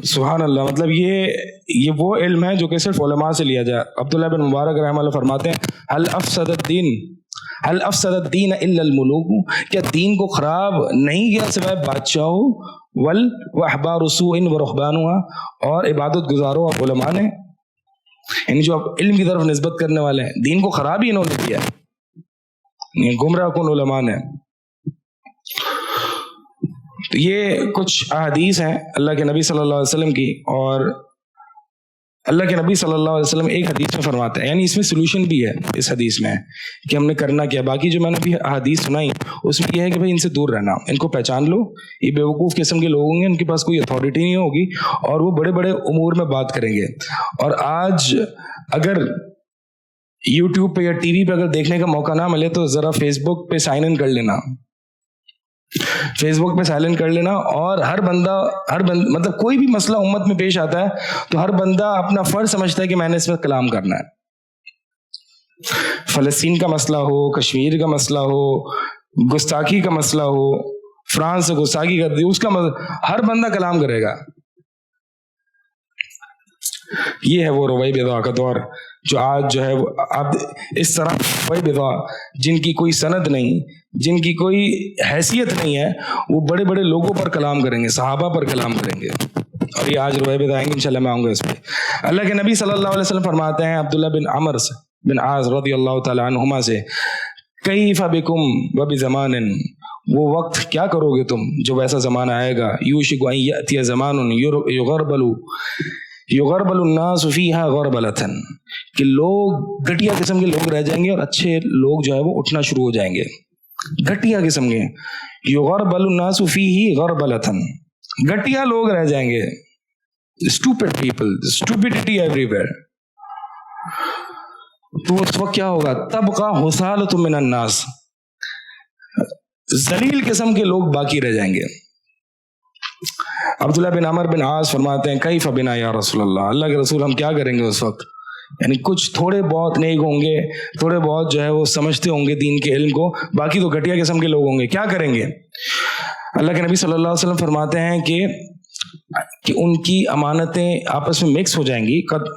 سبحان اللہ، مطلب یہ وہ علم ہے جو کہ صرف علماء سے لیا جائے۔ عبداللہ بن مبارک رحمہ اللہ فرماتے ہیں هل افسد الدین الا الملوک، کیا دین کو خراب نہیں کیا سوائے بادشاہوں واحبار سوء ورهبانها, اور عبادت گزاروں اور علماء نے, یعنی جو اب علم کی طرف نسبت کرنے والے ہیں, دین کو خراب ہی انہوں نے کیا ہے, گمراہ کن علماء نے. تو یہ کچھ احادیث ہیں اللہ کے نبی صلی اللہ علیہ وسلم کی, اور اللہ کے نبی صلی اللہ علیہ وسلم ایک حدیث میں فرماتے ہیں, یعنی اس میں سلوشن بھی ہے اس حدیث میں کہ ہم نے کرنا کیا. باقی جو میں نے بھی احادیث سنائی اس میں یہ ہے کہ بھائی ان سے دور رہنا, ان کو پہچان لو, یہ بیوقوف قسم کے لوگ ہوں گے, ان کے پاس کوئی اتھارٹی نہیں ہوگی اور وہ بڑے بڑے امور میں بات کریں گے. اور آج اگر یوٹیوب پہ یا ٹی وی پہ اگر دیکھنے کا موقع نہ ملے تو ذرا فیس بک پہ سائن ان کر لینا, فیس بک پہ سائلنٹ کر لینا, اور ہر بندہ مطلب کوئی بھی مسئلہ امت میں پیش آتا ہے تو ہر بندہ اپنا فرض سمجھتا ہے کہ میں نے اس میں کلام کرنا ہے. فلسطین کا مسئلہ ہو, کشمیر کا مسئلہ ہو, گستاخی کا مسئلہ ہو, فرانس سے گستاخی کر دی, اس کا ہر بندہ کلام کرے گا. یہ ہے وہ روی بیضا کا دور جو آج جو ہے اب اس طرح روی بیضا جن کی کوئی سند نہیں, جن کی کوئی حیثیت نہیں ہے, وہ بڑے بڑے لوگوں پر کلام کریں گے, صحابہ پر کلام کریں گے, اور یہ آج روی بیضا آئیں گے. انشاءاللہ میں آؤں گا اس پہ. اللہ کے نبی صلی اللہ علیہ وسلم فرماتے ہیں عبداللہ بن عمر بن عاص رضی اللہ تعالی عنہما سے, کیف بکم وبزمان, وہ وقت کیا کرو گے تم جو ویسا زمانہ آئے گا, یوشک ان یأتی زمان یغربل الناس فیہا غربلتن, کہ لوگ گھٹیا قسم کے لوگ رہ جائیں گے اور اچھے لوگ جو ہے وہ اٹھنا شروع ہو جائیں گے. گھٹیا قسم کے, یغربل الناس فیہ غربلتن, گھٹیا لوگ رہ جائیں گے, اسٹوپڈ پیپل, اسٹوپڈیٹی ایوری ویئر. تو اس وقت کیا ہوگا, تبقى حثالۃ من الناس, ذلیل قسم کے لوگ باقی رہ جائیں گے. عبداللہ بن عمر بن عاص فرماتے ہیں کیف بنا یا رسول اللہ, اللہ کے رسول ہم کیا کریں گے اس وقت, یعنی کچھ تھوڑے بہت نیک ہوں گے, تھوڑے بہت جو ہے وہ سمجھتے ہوں گے دین کے علم کو, باقی تو گھٹیا قسم کے لوگ ہوں گے, کیا کریں گے. اللہ کے نبی صلی اللہ علیہ وسلم فرماتے ہیں کہ ان کی امانتیں آپس میں مکس ہو جائیں گی, قد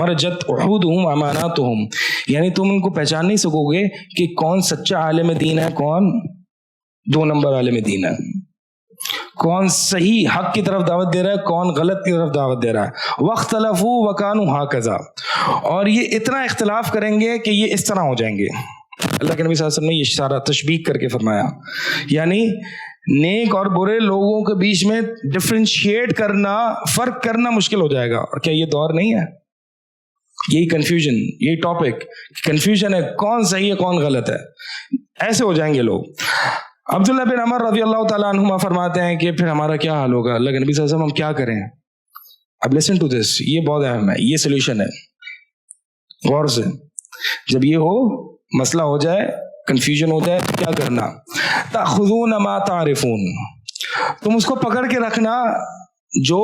مرجت عہودہم اماناتہم, یعنی تم ان کو پہچان نہیں سکو گے کہ کون سچا عالم دین ہے, کون 2 نمبر عالم دین ہے, کون صحیح حق کی طرف دعوت دے رہا ہے, کون غلط کی طرف دعوت دے رہا ہے. واختلفوا وکانوا ہکذا, اور یہ اتنا اختلاف کریں گے کہ یہ اس طرح ہو جائیں گے. اللہ کے نبی صلی اللہ علیہ وسلم نے یہ اشارہ تشبیہ کر کے فرمایا, یعنی نیک اور برے لوگوں کے بیچ میں ڈفرینشیٹ کرنا, فرق کرنا مشکل ہو جائے گا. اور کیا یہ دور نہیں ہے, یہی کنفیوژن, یہی ٹاپک کنفیوژن ہے, کون صحیح ہے کون غلط ہے, ایسے ہو جائیں گے لوگ. عبداللہ بن عمر رضی اللہ تعالیٰ عنہما فرماتے ہیں کہ پھر ہمارا کیا حال ہوگا, اللہ کے نبی صلی اللہ علیہ وسلم ہم کیا کریں. اب لسن ٹو دس, یہ بہت اہم ہے, یہ سولوشن ہے, غور سے. جب یہ ہو, مسئلہ ہو جائے, کنفیوژن ہو جائے, کیا کرنا. تأخذون ما تعرفون, تم اس کو پکڑ کے رکھنا جو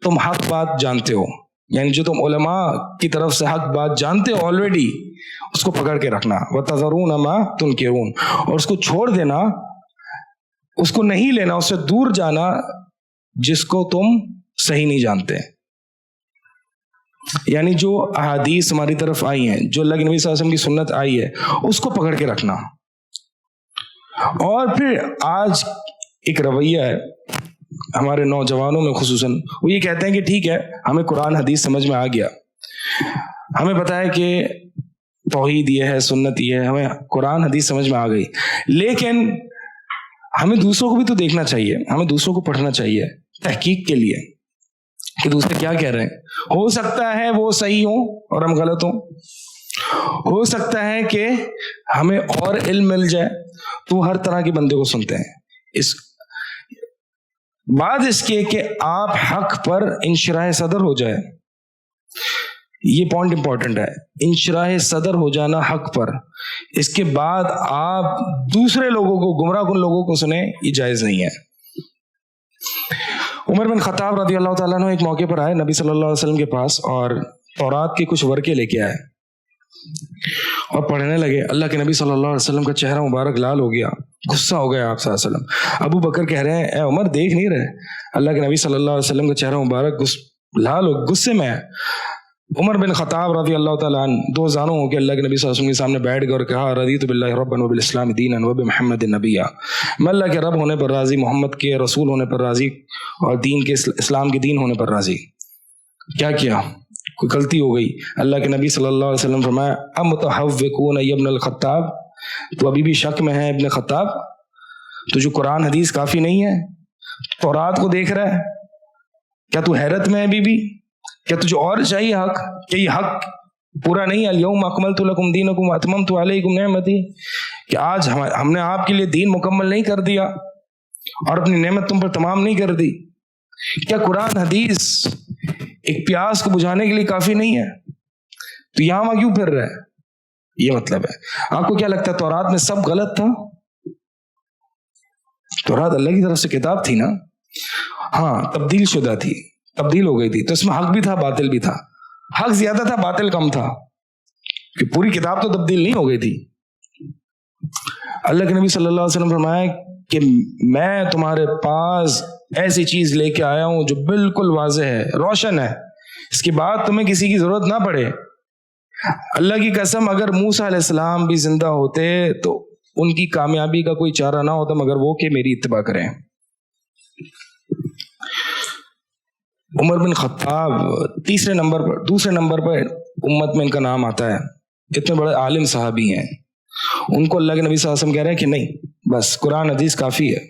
تم حق بات جانتے ہو, یعنی جو تم علماء کی طرف سے حق بات جانتے ہو آلریڈی, اس کو پکڑ کے رکھنا. وَتَذَرُونَ مَا تُنْكِرُونَ, اور اس کو چھوڑ دینا, اس کو نہیں لینا, اس سے دور جانا جس کو تم صحیح نہیں جانتے. یعنی جو احادیث ہماری طرف آئی ہیں, جو اللہ کے نبی صلی اللہ علیہ وسلم کی سنت آئی ہے, اس کو پکڑ کے رکھنا. اور پھر آج ایک رویہ ہے ہمارے نوجوانوں میں خصوصاً, وہ یہ کہتے ہیں کہ ٹھیک ہے ہمیں قرآن حدیث سمجھ میں آ گیا, ہمیں پتا ہے کہ توحید یہ ہے, سنت یہ ہے, ہمیں قرآن حدیث سمجھ میں آ گئی, لیکن ہمیں دوسروں کو بھی تو دیکھنا چاہیے, ہمیں دوسروں کو پڑھنا چاہیے تحقیق کے لیے کہ دوسرے کیا کہہ رہے ہیں. ہو سکتا ہے وہ صحیح ہوں اور ہم غلط ہوں, ہو سکتا ہے کہ ہمیں اور علم مل جائے, تو ہر طرح کے بندے کو سنتے ہیں. اس بعد اس کے کہ آپ حق پر انشراح صدر ہو جائے, یہ پوائنٹ امپورٹنٹ ہے, انشراح صدر ہو جانا حق پر. اس کے بعد آپ دوسرے لوگوں کو, گمراہ کن لوگوں کو سنیں, یہ جائز نہیں ہے. عمر بن خطاب رضی اللہ تعالیٰ عنہ ایک موقع پر آئے نبی صلی اللہ علیہ وسلم کے پاس, اور تورات کے کچھ ورقے لے کے آئے اور پڑھنے لگے. اللہ کے نبی صلی اللہ علیہ وسلم کا چہرہ مبارک لال ہو گیا, غصہ ہو گیا آپ صلی اللہ علیہ وسلم. ابو بکر کہہ رہے ہیں اے عمر دیکھ نہیں رہے, اللہ کے نبی صلی اللہ علیہ وسلم کا چہرہ مبارک لال ہو, غصے میں ہے. عمر بن خطاب رضی اللہ تعالیٰ عنہ دو زانوں ہو کے اللہ کے نبی صلی اللہ علیہ وسلم کے سامنے بیٹھ گئے اور کہا رضیت باللہ ربا وبالاسلام دینا وبمحمد نبیا، میں اللہ کے رب ہونے پر راضی، محمد کے رسول ہونے پر راضی، اور دین کے اسلام کے دین ہونے پر راضی۔ کیا کیا؟ کوئی غلطی ہو گئی؟ اللہ کے نبی صلی اللہ علیہ وسلم فرمایا امتحوکون ای ابن الخطاب، تو ابھی بھی شک میں ہے ابن خطاب؟ تو جو قرآن حدیث کافی نہیں ہے، تورات کو دیکھ رہا ہے؟ کیا تو حیرت میں ہے ابھی بھی؟ کیا تجھے اور چاہیے حق؟ کہ یہ حق پورا نہیں ہے؟ الیوم اکملت لکم دینکم واتممت علیکم نعمتی، کہ آج ہم نے آپ کے لیے دین مکمل نہیں کر دیا اور اپنی نعمت تم پر تمام نہیں کر دی؟ کیا قرآن حدیث ایک پیاس کو بجھانے کے لیے کافی نہیں ہے؟ تو یہاں وہاں کیوں پھر رہا ہے؟ یہ مطلب ہے۔ آپ کو کیا لگتا ہے تورات میں سب غلط تھا؟ تورات اللہ کی طرف سے کتاب تھی نا، ہاں تبدیل شدہ تھی، تبدیل ہو گئی تھی، تو اس میں حق بھی تھا باطل بھی تھا، حق زیادہ تھا باطل کم تھا، کہ پوری کتاب تو تبدیل نہیں ہو گئی تھی۔ اللہ کے نبی صلی اللہ علیہ وسلم فرمایا کہ میں تمہارے پاس ایسی چیز لے کے آیا ہوں جو بالکل واضح ہے، روشن ہے، اس کے بعد تمہیں کسی کی ضرورت نہ پڑے۔ اللہ کی قسم اگر موسیٰ علیہ السلام بھی زندہ ہوتے تو ان کی کامیابی کا کوئی چارہ نہ ہوتا مگر وہ کہ میری اتباع کریں۔ عمر بن خطاب دوسرے نمبر پر امت میں ان کا نام آتا ہے، اتنے بڑے عالم صحابی ہیں، ان کو اللہ کے نبی صلی اللہ علیہ وسلم کہہ رہے ہیں کہ نہیں بس قرآن حدیث کافی ہے۔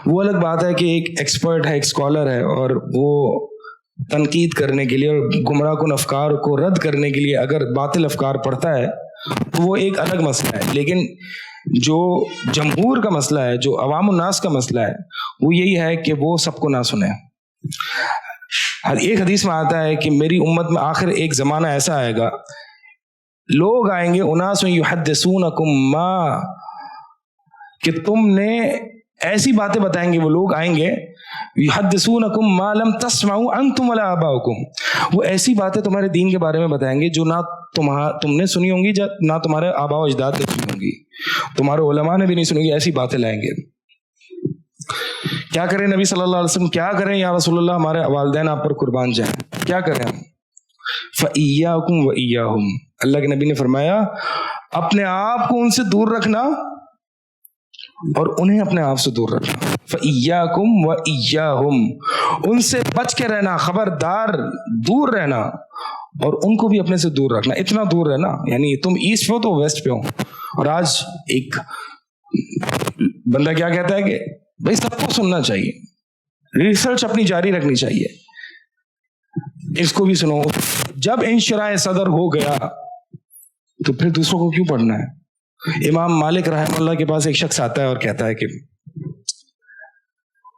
وہ الگ بات ہے کہ ایک ایکسپرٹ ہے، ایک اسکالر ہے، اور وہ تنقید کرنے کے لیے اور گمراہ کن افکار کو رد کرنے کے لیے اگر باطل افکار پڑھتا ہے تو وہ ایک الگ مسئلہ ہے، لیکن جو جمہور کا مسئلہ ہے، جو عوام الناس کا مسئلہ ہے، وہ یہی ہے کہ وہ سب کو نہ سنیں۔ ایک حدیث میں آتا ہے کہ میری امت میں آخر ایک زمانہ ایسا آئے گا، لوگ آئیں گے اناس یحدثونکم ما، کہ تم نے ایسی باتیں بتائیں گے، وہ لوگ آئیں گے یحدثونکم ما لم تسمعوا انتم ولا آباؤکم، وہ ایسی باتیں تمہارے دین کے بارے میں بتائیں گے جو نہ تم نے سنی ہوں گی، نہ تمہارے آباء و اجداد نے سنی ہوں گی، تمہارے علماء نے بھی نہیں سنی ہوں گی، ایسی باتیں لائیں گے۔ کیا کریں نبی صلی اللہ علیہ وسلم، کیا کریں یا رسول اللہ، ہمارے والدین آپ پر قربان جائیں، کیا کریں ہم؟ فَإِيَّاكُمْ وَإِيَّاهُمْ، اللہ کے نبی نے فرمایا اپنے آپ کو ان سے دور رکھنا اور انہیں اپنے آپ سے دور رکھنا۔ فَإِيَّاكُمْ وَإِيَّاهُمْ، ان سے بچ کے رہنا، خبردار دور رہنا، اور ان کو بھی اپنے سے دور رکھنا، اتنا دور رہنا یعنی تم ایسٹ پہ ہو تو ویسٹ پہ ہو۔ اور آج ایک بندہ کیا کہتا ہے کہ بھائی سب کو سننا چاہیے، ریسرچ اپنی جاری رکھنی چاہیے، اس کو بھی سنو۔ جب انشراح صدر ہو گیا تو پھر دوسروں کو کیوں پڑھنا ہے؟ امام مالک رحمہ اللہ کے پاس ایک شخص آتا ہے اور کہتا ہے کہ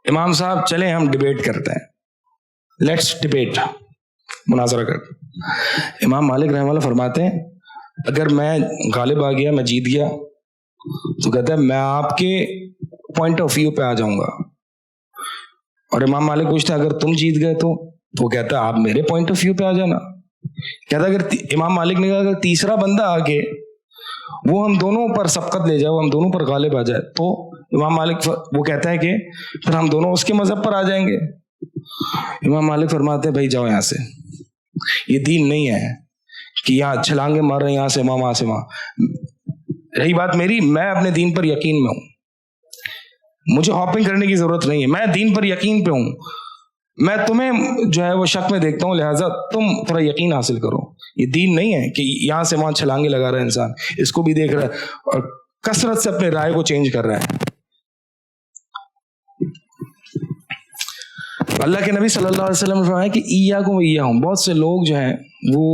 امام صاحب چلیں ہم ڈیبیٹ کرتے ہیں، لیٹس ڈیبیٹ، مناظرہ کرتے ہیں۔ امام مالک رحمہ اللہ فرماتے ہیں اگر میں غالب آ گیا، میں جیت گیا، تو کہتا ہے میں آپ کے پوائنٹ آف ویو پہ آ جاؤں گا، اور امام مالک پوچھتا ہے اگر تم جیت گئے تو وہ کہتا ہے آپ میرے پوائنٹ آف ویو پہ آ جانا۔ کہتا ہے اگر امام مالک نے کہا اگر تیسرا بندہ آ کے وہ ہم دونوں پر سبقت لے جائے، وہ ہم دونوں پر غالب آ جائے، تو امام مالک وہ کہتا ہے کہ پھر ہم دونوں اس کے مذہب پر آ جائیں گے۔ امام مالک فرماتے ہیں بھائی جاؤ یہاں سے، یہ دین نہیں ہے کہ یہاں چھلانگے مار رہے ہیں یہاں سے وہاں سے وہاں۔ رہی بات میری، میں اپنے دین پر یقین میں ہوں، مجھے ہاپنگ کرنے کی ضرورت نہیں ہے، میں دین پر یقین پہ ہوں، میں تمہیں جو ہے وہ شک میں دیکھتا ہوں، لہٰذا تم تھوڑا یقین حاصل کرو۔ یہ دین نہیں ہے کہ یہاں سے وہاں چھلانگے لگا رہا ہے انسان، اس کو بھی دیکھ رہا ہے اور کثرت سے اپنے رائے کو چینج کر رہا ہے۔ اللہ کے نبی صلی اللہ علیہ وسلم نے فرمایا کہ ایاکم وایاہم، بہت سے لوگ جو ہیں وہ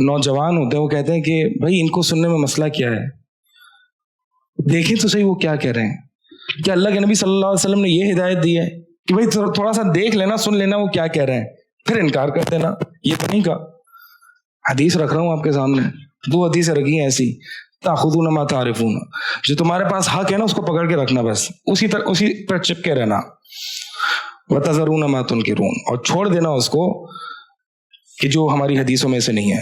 نوجوان ہوتے ہیں، وہ کہتے ہیں کہ بھائی ان کو سننے میں مسئلہ کیا ہے، دیکھیں تو صحیح وہ کیا کہہ رہے ہیں۔ کیا اللہ کے نبی صلی اللہ علیہ وسلم نے یہ ہدایت دی ہے کہ بھائی تھوڑا سا دیکھ لینا، سن لینا وہ کیا کہہ رہے ہیں، پھر انکار کر دینا؟ یہ تو نہیں کہا۔ حدیث رکھ رہا ہوں آپ کے سامنے، 2 حدیثیں رکھی ہیں ایسی، تاخذون ما تعرفون، جو تمہارے پاس حق ہے نا اس کو پکڑ کے رکھنا، بس اسی پر چپکے رہنا، وتذرون ما تنکرون، اور چھوڑ دینا اس کو کہ جو ہماری حدیثوں میں سے نہیں ہے۔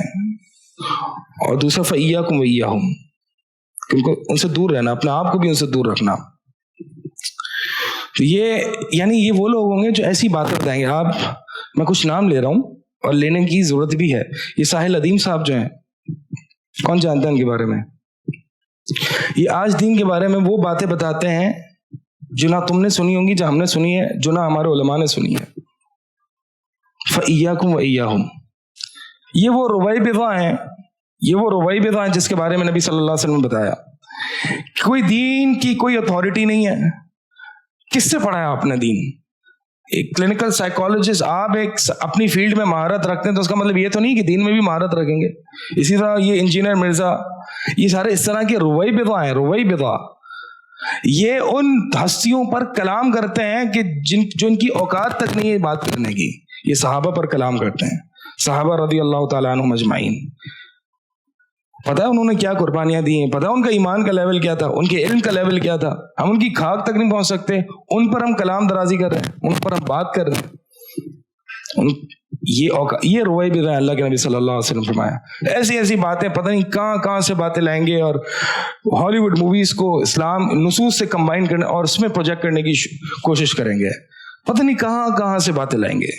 اور دوسرا فایاکم وایاہم، ان سے دور رہنا، اپنے آپ کو بھی ان سے دور رکھنا۔ یہ یعنی یہ وہ لوگ ہوں گے جو ایسی باتیں بتائیں گے، آپ میں کچھ نام لے رہا ہوں اور لینے کی ضرورت بھی ہے. یہ ساحل ادیم صاحب جو ہیں, کون جانتا ہے ان کے بارے میں؟ یہ آج دین کے بارے میں وہ باتیں بتاتے ہیں جو نہ تم نے سنی ہوں گی, جو ہم نے سنی ہے, جو نہ ہمارے علماء نے سنی ہے. فَإِيَّاكُمْ وَإِيَّاهُمْ. یہ وہ ربائی بضع ہیں, یہ وہ ربائی بضع ہیں جس کے بارے میں نبی صلی اللہ علیہ وسلم نے بتایا. کوئی دین کی کوئی اتھارٹی نہیں ہے. کس سے پڑھا ہے آپ نے دین؟ ایک کلینکل سائیکالوجسٹ, آپ ایک اپنی فیلڈ میں مہارت رکھتے ہیں تو اس کا مطلب یہ تو نہیں کہ دین میں بھی مہارت رکھیں گے. اسی طرح یہ انجینئر مرزا, یہ سارے اس طرح کے ربائی بضع ہیں. ربائی بضع یہ ان ہستیوں پر کلام کرتے ہیں کہ جو ان کی اوقات تک نہیں ہے بات کرنے کی. یہ صحابہ پر کلام کرتے ہیں, صحابہ رضی اللہ تعالیٰ عنہم اجمعین. پتہ ہے انہوں نے کیا قربانیاں دی ہیں, پتہ ہے ان کا ایمان کا لیول کیا تھا, ان کے علم کا لیول کیا تھا. ہم ان کی کھاک تک نہیں پہنچ سکتے, ان پر ہم کلام درازی کر رہے ہیں, ان پر ہم بات کر رہے ہیں. یہ روای بھی اللہ کے نبی صلی اللہ علیہ وسلم فرمایا. ایسی ایسی باتیں پتہ نہیں کہاں سے باتیں لائیں گے اور ہالی ووڈ موویز کو اسلام نصوص سے کمبائن کرنے اور اس میں پروجیکٹ کرنے کی کوشش کریں گے. پتہ نہیں کہاں سے باتیں لائیں گے.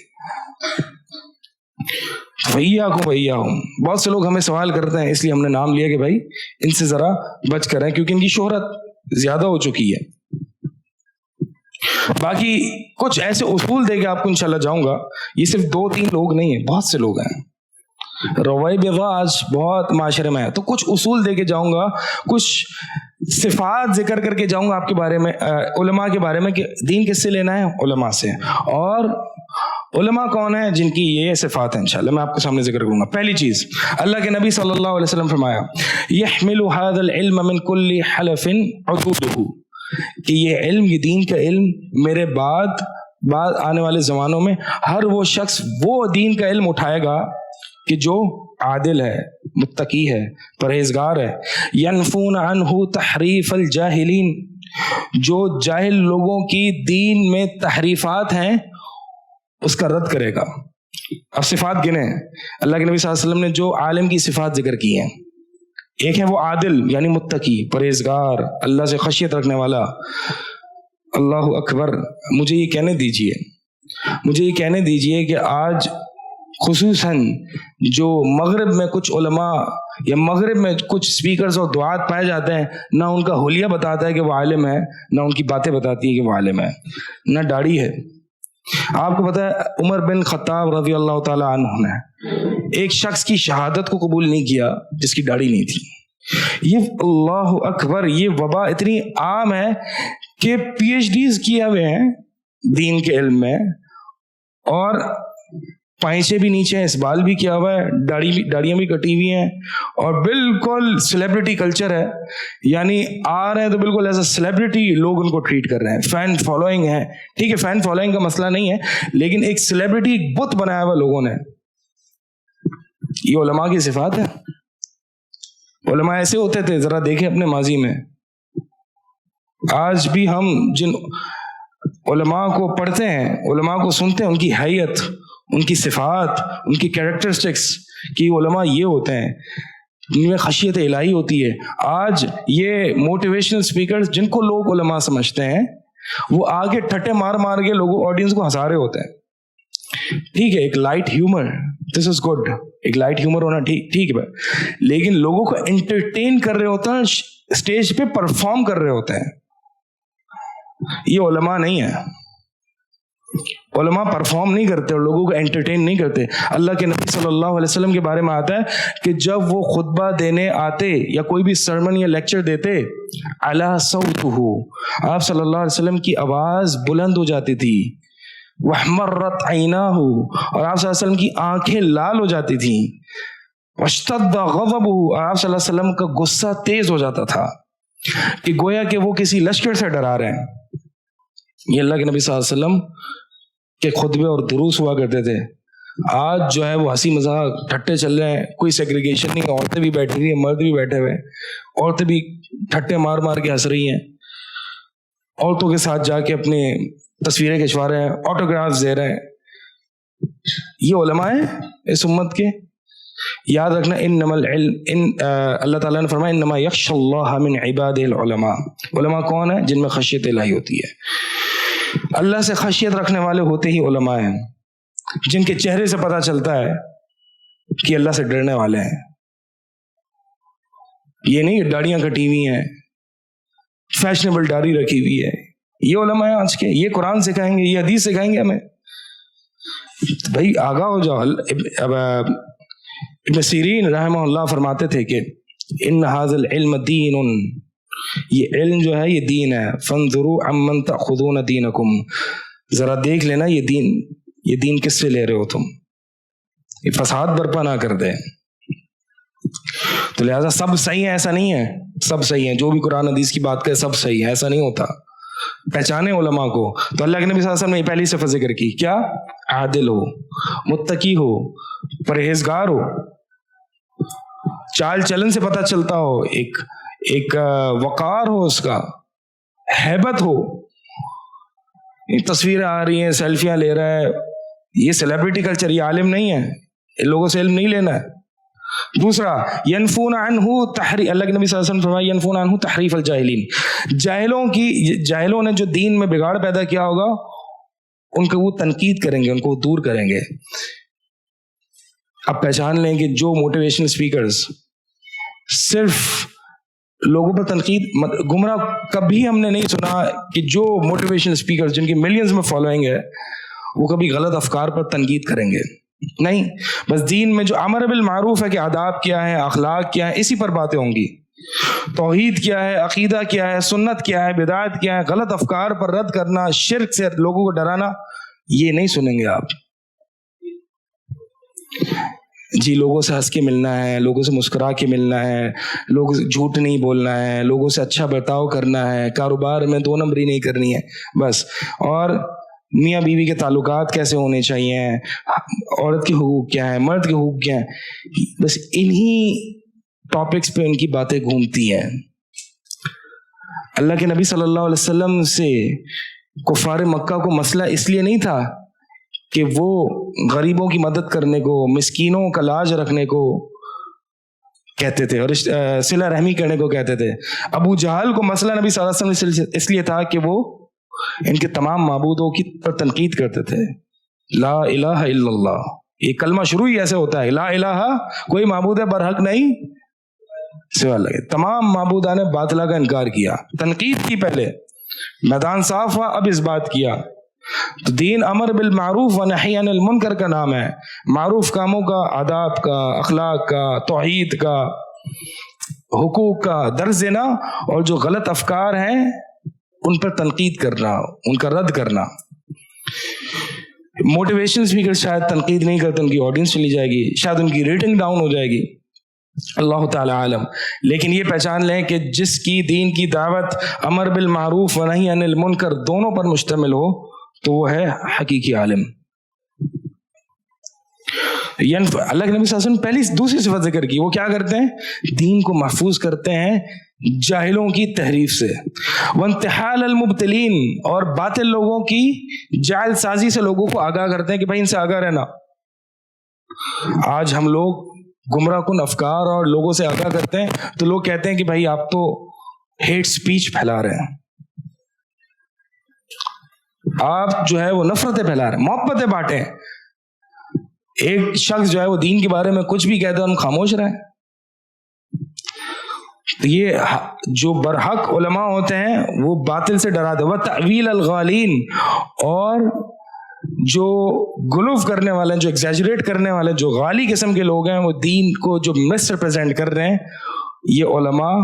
وَإِيَّاكُمْ وَإِيَّاهُمْ. بہت سے لوگ ہمیں سوال کرتے ہیں, اس لیے ہم نے نام لیا کہ بھائی ان سے ذرا بچ کر رہیں, کیونکہ ان کی شہرت زیادہ ہو چکی ہے. باقی کچھ ایسے اصول دے کے آپ کو انشاءاللہ جاؤں گا. یہ صرف 2-3 لوگ نہیں ہیں, بہت سے لوگ ہیں. روائی بضع آج بہت معاشرے میں ہے, تو کچھ اصول دے کے جاؤں گا, کچھ صفات ذکر کر کے جاؤں گا آپ کے بارے میں, علماء کے بارے میں, کہ دین کس سے لینا ہے؟ علماء سے. اور علماء کون ہیں جن کی یہ صفات ہیں انشاءاللہ میں آپ کے سامنے ذکر کروں گا. پہلی چیز, اللہ کے نبی صلی اللہ علیہ وسلم فرمایا یحمل هذا العلم من كل حلف عضوده, کہ یہ علم, یہ دین کا علم میرے بعد آنے والے زمانوں میں ہر وہ شخص وہ دین کا علم اٹھائے گا کہ جو عادل ہے, متقی ہے, پرہیزگار ہے. ینفون عنہ تحریف الجاہلین, جو جاہل لوگوں کی دین میں تحریفات ہیں اس کا رد کرے گا. اب صفات گنے اللہ کے نبی صلی اللہ علیہ وسلم نے جو عالم کی صفات ذکر کی ہیں. ایک ہے وہ عادل یعنی متقی, پرہیزگار, اللہ سے خشیت رکھنے والا. اللہ اکبر. مجھے یہ کہنے دیجئے کہ آج خصوصاً جو مغرب میں کچھ علماء یا مغرب میں کچھ سپیکرز اور دعات پائے جاتے ہیں, نہ ان کا حلیہ بتاتا ہے کہ وہ عالم ہے, نہ ان کی باتیں بتاتی ہیں کہ وہ عالم ہے, نہ داڑھی ہے. آپ کو پتا ہے عمر بن خطاب رضی اللہ تعالی عنہ نے ایک شخص کی شہادت کو قبول نہیں کیا جس کی داڑھی نہیں تھی. یہ اللہ اکبر, یہ وبا اتنی عام ہے کہ پی ایچ ڈیز کیے ہوئے ہیں دین کے علم میں, اور پائچے بھی نیچے ہیں, اسبال بھی کیا ہوا ہے, داڑیاں بھی کٹی ہوئی ہیں, اور بالکل سیلیبریٹی کلچر ہے. یعنی آ رہے ہیں تو بالکل ایز اے سیلیبریٹی لوگ ان کو ٹریٹ کر رہے ہیں. فین فالوئنگ ہے, ٹھیک ہے, فین فالوئنگ کا مسئلہ نہیں ہے, لیکن ایک سیلیبریٹی بت بنایا ہوا لوگوں نے. یہ علماء کی صفات ہے. علماء ایسے ہوتے تھے, ذرا دیکھیں اپنے ماضی میں. آج بھی ہم جن علماء کو پڑھتے ہیں, علماء کو سنتے ہیں, ان کی حیت, ان کی صفات, ان کی کیریکٹرسٹکس, کہ علماء یہ ہوتے ہیں, ان میں خشیت الہی ہوتی ہے. آج یہ موٹیویشنل سپیکرز جن کو لوگ علماء سمجھتے ہیں, وہ آگے ٹھٹے مار کے لوگوں آڈینس کو ہنسا رہے ہوتے ہیں. ٹھیک ہے, ایک light humour, this is good, ایک لائٹ ہیومر ہونا ٹھیک ہے, لیکن لوگوں کو انٹرٹین کر رہے ہوتے ہیں, اسٹیج پہ پرفارم کر رہے ہوتے ہیں. یہ علماء نہیں ہے. علماء پرفارم نہیں کرتے اور لوگوں کو انٹرٹین نہیں کرتے. اللہ کے نبی صلی اللہ علیہ وسلم کے بارے میں آتا ہے کہ جب وہ خطبہ دینے آتے یا کوئی بھی سرمن یا لیکچر دیتے, علی صوتہ, آپ صلی اللہ علیہ وسلم کی آواز بلند ہو جاتی تھی. واحمرت عیناہ, اور آپ صلی اللہ علیہ وسلم کی آنکھیں لال ہو جاتی تھیں. واشتد غضبہ, آپ صلی اللہ علیہ وسلم کا غصہ تیز ہو جاتا تھا کہ گویا کہ وہ کسی لشکر سے ڈرا رہے ہیں. یہ اللہ کے نبی صلی اللہ علیہ وسلم کے خطبے اور دروس ہوا کرتے تھے. آج جو ہے وہ ہنسی مذاق ٹھٹے چل رہے ہیں, کوئی سیگریگیشن نہیں, عورتیں بھی بیٹھی ہوئی ہیں, مرد بھی بیٹھے ہوئے ہیں, عورتیں بھی ٹھٹے مار کے ہنس رہی ہیں, عورتوں کے ساتھ جا کے اپنے تصویریں کھنچوا رہے ہیں, آٹوگرافز دے رہے ہیں. یہ علماء ہیں اس امت کے. یاد رکھنا, انما العلم, اللہ تعالیٰ نے فرمایا انما یخشى اللہ من عباده العلماء. علماء کون ہیں؟ جن میں خشیت الہی ہوتی ہے. اللہ سے خشیت رکھنے والے ہوتے ہی علماء ہیں. جن کے چہرے سے پتہ چلتا ہے کہ اللہ سے ڈرنے والے ہیں. یہ نہیں داڑیاں کٹی ہوئی ہیں, فیشنیبل داڑھی رکھی ہوئی ہے. یہ علماء ہیں آج کے, یہ قرآن سکھائیں گے, یہ حدیث سکھائیں گے ہمیں. بھائی آگاہ ہو جاؤ. اب ابن سیرین رحمہ اللہ فرماتے تھے کہ ان ھذا العلم دین, یہ علم جو ہے یہ دین ہے. فانظروا عمن تأخذون دینکم, ذرا دیکھ لینا یہ دین کس سے لے رہے ہو تم, یہ فساد برپا نہ کر دے. تو لہٰذا سب صحیح ہے ایسا نہیں ہے, سب صحیح ہے, جو بھی قرآن حدیث کی بات کرے سب صحیح ہے ایسا نہیں ہوتا. پہچانے علماء کو. تو اللہ کے نبی صلی اللہ علیہ وسلم نے پہلی صفت ذکر کی, کیا؟ عادل ہو, متقی ہو, پرہیزگار ہو, چال چلن سے پتہ چلتا ہو, ایک وقار ہو, اس کا ہیبت ہو. تصویریں آ رہی ہیں, سیلفیاں لے رہا ہے, یہ سیلیبریٹی کلچر, یہ عالم نہیں ہے, ان لوگوں سے علم نہیں لینا ہے. دوسرا ینفون عنہ تحریف, اللہ کے نبی صلی اللہ علیہ وسلم فرمایا ینفون عنہ تحریف الجاہلین, جاہلوں نے جو دین میں بگاڑ پیدا کیا ہوگا ان کو وہ تنقید کریں گے, ان کو دور کریں گے. اب پہچان لیں کہ جو موٹیویشنل اسپیکرز صرف لوگوں پر تنقید, گمراہ کبھی ہم نے نہیں سنا کہ جو موٹیویشنل اسپیکرز جن کی ملینز میں فالوئنگ ہے وہ کبھی غلط افکار پر تنقید کریں گے. نہیں, بس دین میں جو امر بالمعروف ہے کہ آداب کیا ہے, اخلاق کیا ہے, اسی پر باتیں ہوں گی. توحید کیا ہے, عقیدہ کیا ہے, سنت کیا ہے, بدعت کیا ہے, غلط افکار پر رد کرنا, شرک سے لوگوں کو ڈرانا, یہ نہیں سنیں گے آپ. جی لوگوں سے ہنس کے ملنا ہے, لوگوں سے مسکرا کے ملنا ہے, لوگوں سے جھوٹ نہیں بولنا ہے, لوگوں سے اچھا برتاؤ کرنا ہے, کاروبار میں 2 نمبری نہیں کرنی ہے بس. اور میاں بیوی کے تعلقات کیسے ہونے چاہیے, عورت کے حقوق کیا ہیں, مرد کے حقوق کیا ہیں, بس انہی ٹاپکس پہ ان کی باتیں گھومتی ہیں. اللہ کے نبی صلی اللہ علیہ وسلم سے کفار مکہ کو مسئلہ اس لیے نہیں تھا کہ وہ غریبوں کی مدد کرنے کو, مسکینوں کا لاج رکھنے کو کہتے تھے اور صلہ رحمی کرنے کو کہتے تھے. ابو جہل کو مسئلہ نبی صلی اللہ علیہ وسلم اس لیے تھا کہ وہ ان کے تمام معبودوں کی پر تنقید کرتے تھے. لا الہ الا اللہ, یہ کلمہ شروع ہی ایسے ہوتا ہے, لا الہ, کوئی معبود ہے برحق نہیں سوا اللہ, تمام معبودان باطلہ کا انکار کیا, تنقید کی, پہلے میدان صاف ہوا, اب اس بات کیا. تو دین امر بالمعروف و نہی عن المنکر کا نام ہے, معروف کاموں کا, آداب کا, اخلاق کا, توحید کا, حقوق کا درس دینا, اور جو غلط افکار ہیں ان پر تنقید کرنا, ان کا رد کرنا. موٹیویشن اسپیکر شاید تنقید نہیں کرتے, ان کی آڈینس چلی جائے گی, شاید ان کی ریٹنگ ڈاؤن ہو جائے گی, اللہ تعالی عالم. لیکن یہ پہچان لیں کہ جس کی دین کی دعوت امر بالمعروف و نہی عن المنکر دونوں پر مشتمل ہو تو وہ ہے حقیقی عالم. اللہ کے نبی صلی اللہ علیہ وسلم پہلی دوسری صفت ذکر کی, وہ کیا کرتے ہیں؟ دین کو محفوظ کرتے ہیں جاہلوں کی تحریف سے, وانتحال المبتلین, اور باطل لوگوں کی جاہل سازی سے لوگوں کو آگاہ کرتے ہیں کہ بھائی ان سے آگاہ رہنا. آج ہم لوگ گمراہ کن افکار اور لوگوں سے آگاہ کرتے ہیں تو لوگ کہتے ہیں کہ بھائی آپ تو ہیٹ سپیچ پھیلا رہے ہیں, آپ جو ہے وہ نفرتیں پھیلا رہے ہیں, محبتیں بانٹیں. ایک شخص جو ہے وہ دین کے بارے میں کچھ بھی کہتا ہے ہم خاموش رہیں. تو یہ جو برحق علماء ہوتے ہیں وہ باطل سے ڈراتے. وہ تعویل الغالین, اور جو گلوف کرنے والے ہیں, جو ایگزیجریٹ کرنے والے, جو غالی قسم کے لوگ ہیں, وہ دین کو جو مس ریپرزینٹ کر رہے ہیں, یہ علماء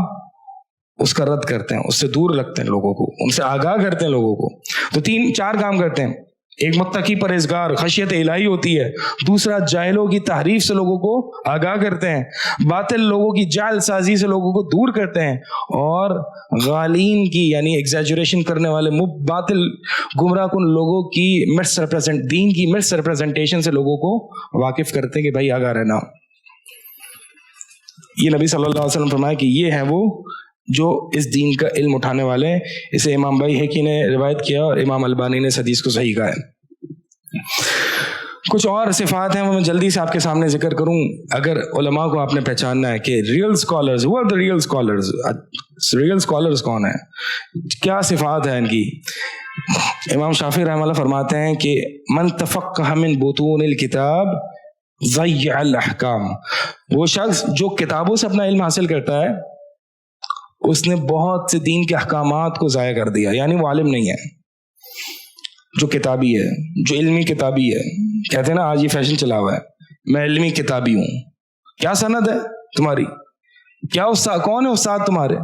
اس کا رد کرتے ہیں, اس سے دور رکھتے ہیں لوگوں کو, ان سے آگاہ کرتے ہیں لوگوں کو. تو 4 کام کرتے ہیں. ایک متقی پرہیزگار, خشیت الہی ہوتی ہے. دوسرا جاہلوں کی تحریف سے لوگوں کو آگاہ کرتے ہیں, باطل لوگوں کی جعل سازی سے لوگوں کو دور کرتے ہیں, اور غالین کی یعنی ایگزیجریشن کرنے والے باطل گمراہ کن لوگوں کی دین کی مس ریپرزنٹیشن سے لوگوں کو واقف کرتے ہیں کہ بھائی آگاہ رہنا. یہ نبی صلی اللہ علیہ وسلم فرمایا کہ یہ ہیں وہ جو اس دین کا علم اٹھانے والے ہیں. اسے امام بیہقی نے روایت کیا اور امام البانی نے اس حدیث کو صحیح کہا ہے. کچھ اور صفات ہیں وہ میں جلدی سے آپ کے سامنے ذکر کروں. اگر علماء کو آپ نے پہچاننا ہے کہ real scholars, who are the real scholars, real scholars کون ہیں, کیا صفات ہیں ان کی. امام شافعی رحمہ اللہ فرماتے ہیں کہ من تفقہ من بطون الکتاب ضیع الاحکام, وہ شخص جو کتابوں سے اپنا علم حاصل کرتا ہے اس نے بہت سے دین کے احکامات کو ضائع کر دیا. یعنی وہ عالم نہیں ہے, جو کتابی ہے, جو علمی کتابی ہے. کہتے ہیں نا آج یہ فیشن چلا ہوا ہے, میں علمی کتابی ہوں. کیا سند ہے تمہاری؟ کیا استاد, کون ہے استاد تمہارے,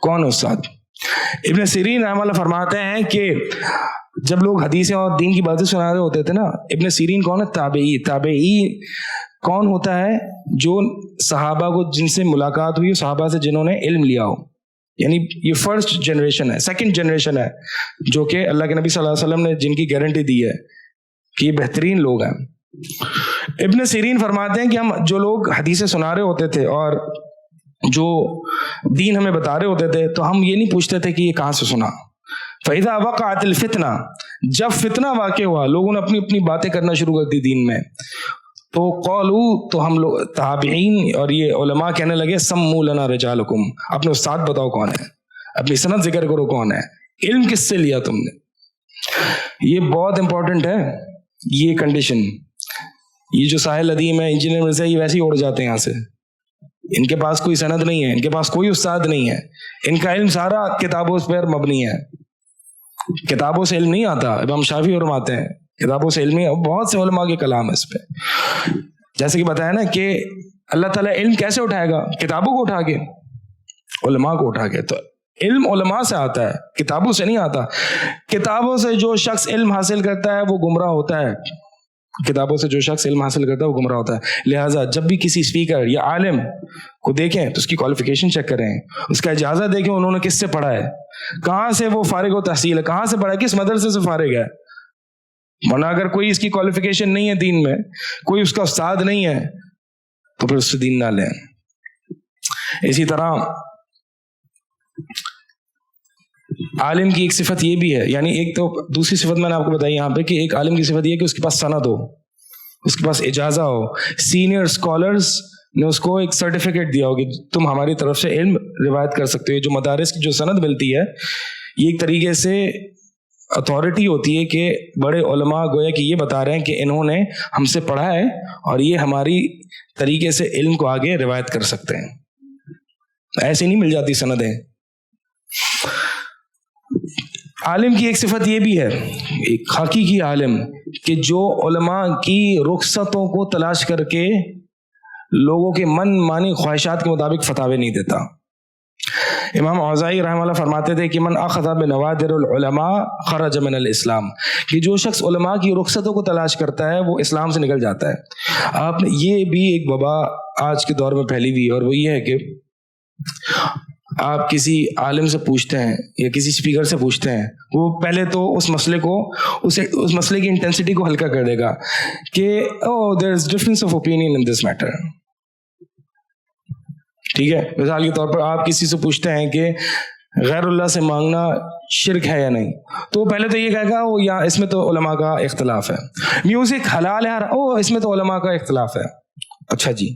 کون ہے استاد؟ ابن سیرین رحمہ اللہ فرماتے ہیں کہ جب لوگ حدیثیں اور دین کی باتیں سنا رہے ہوتے تھے نا, ابن سیرین کون ہے؟ تابعی. تابعی کون ہوتا ہے؟ جو صحابہ کو جن سے ملاقات ہوئی, صحابہ سے جنہوں نے علم لیا ہو. یعنی یہ فرسٹ جنریشن ہے, سیکنڈ جنریشن ہے, جو کہ اللہ کے نبی صلی اللہ علیہ وسلم نے جن کی گارنٹی دی ہے کہ یہ بہترین لوگ ہیں. ابن سیرین فرماتے ہیں کہ ہم جو لوگ حدیثیں سنا رہے ہوتے تھے اور جو دین ہمیں بتا رہے ہوتے تھے تو ہم یہ نہیں پوچھتے تھے کہ یہ کہاں سے سنا. فَإِذَا وَقَعَتِ الْفِتْنَةُ, جب فتنہ واقع ہوا, لوگوں نے اپنی اپنی باتیں کرنا شروع کر دی دین میں, تو قالوا, تو ہم لوگ تابعین اور یہ علماء کہنے لگے سموا لنا رجالکم, اپنے استاد بتاؤ کون ہے, اپنی سند ذکر کرو کون ہے, علم کس سے لیا تم نے. یہ بہت امپورٹنٹ ہے یہ کنڈیشن. یہ جو ساحل ادیم ہے, انجینئر مرزا, یہ ویسے ہی اڑ جاتے ہیں یہاں سے. ان کے پاس کوئی سند نہیں ہے, ان کے پاس کوئی استاد نہیں ہے, ان کا علم سارا کتابوں پر مبنی ہے. کتابوں سے علم نہیں آتا. امام شافعی فرماتے ہیں کتابوں سے علم نہیں, بہت سے علماء کے کلام ہے اس پہ. جیسے کہ بتایا نا کہ اللہ تعالیٰ علم کیسے اٹھائے گا؟ کتابوں کو اٹھا کے, علماء کو اٹھا کے. تو علم علماء سے آتا ہے, کتابوں سے نہیں آتا. کتابوں سے جو شخص علم حاصل کرتا ہے وہ گمراہ ہوتا ہے. کتابوں سے جو شخص علم حاصل کرتا ہے وہ گمراہ ہوتا ہے. لہٰذا جب بھی کسی اسپیکر یا عالم کو دیکھیں تو اس کی کوالیفیکیشن چیک کریں, اس کا اجازت دیکھیں انہوں نے کس سے پڑھا ہے, کہاں سے وہ فارغ و تحصیل ہے, کہاں سے پڑھا ہے, کس مدرسے سے فارغ ہے. ورنہ اگر کوئی اس کی کوالیفیکیشن نہیں ہے دین میں, کوئی اس کا استاد نہیں ہے, تو پھر اس سے دین نہ لیں. اسی طرح عالم کی ایک صفت یہ بھی ہے, یعنی ایک تو دوسری صفت میں نے آپ کو بتائی یہاں پہ کہ ایک عالم کی صفت یہ ہے کہ اس کے پاس سند ہو, اس کے پاس اجازہ ہو. سینئر اسکالرز نے اس کو ایک سرٹیفکیٹ دیا ہو کہ تم ہماری طرف سے علم روایت کر سکتے ہو. جو مدارس کی جو سند ملتی ہے یہ ایک طریقے سے اتھارٹی ہوتی ہے کہ بڑے علماء گویا کہ یہ بتا رہے ہیں کہ انہوں نے ہم سے پڑھا ہے اور یہ ہماری طریقے سے علم کو آگے روایت کر سکتے ہیں. ایسے نہیں مل جاتی سندیں. عالم کی ایک صفت یہ بھی ہے, ایک حقیقی عالم, کہ جو علماء کی رخصتوں کو تلاش کر کے لوگوں کے من مانی خواہشات کے مطابق فتاوے نہیں دیتا. امام اوزاعی رحمہ اللہ فرماتے تھے کہ من اخذ بنوادر العلماء خرج من الاسلام, کہ جو شخص علماء کی رخصتوں کو تلاش کرتا ہے وہ اسلام سے نکل جاتا ہے. آپ نے یہ بھی ایک وبا آج کے دور میں پھیلی ہوئی, اور وہ یہ ہے کہ آپ کسی عالم سے پوچھتے ہیں یا کسی اسپیکر سے پوچھتے ہیں, وہ پہلے تو اس مسئلے کو اس مسئلے کی انٹینسٹی کو ہلکا کر دے گا کہ there is difference of opinion in this matter. ٹھیک ہے, مثال کے طور پر آپ کسی سے پوچھتے ہیں کہ غیر اللہ سے مانگنا شرک ہے یا نہیں, تو پہلے تو یہ کہے گا یا اس میں تو علماء کا اختلاف ہے. میوزک حلال ہے, اس میں تو علماء کا اختلاف ہے. اچھا جی,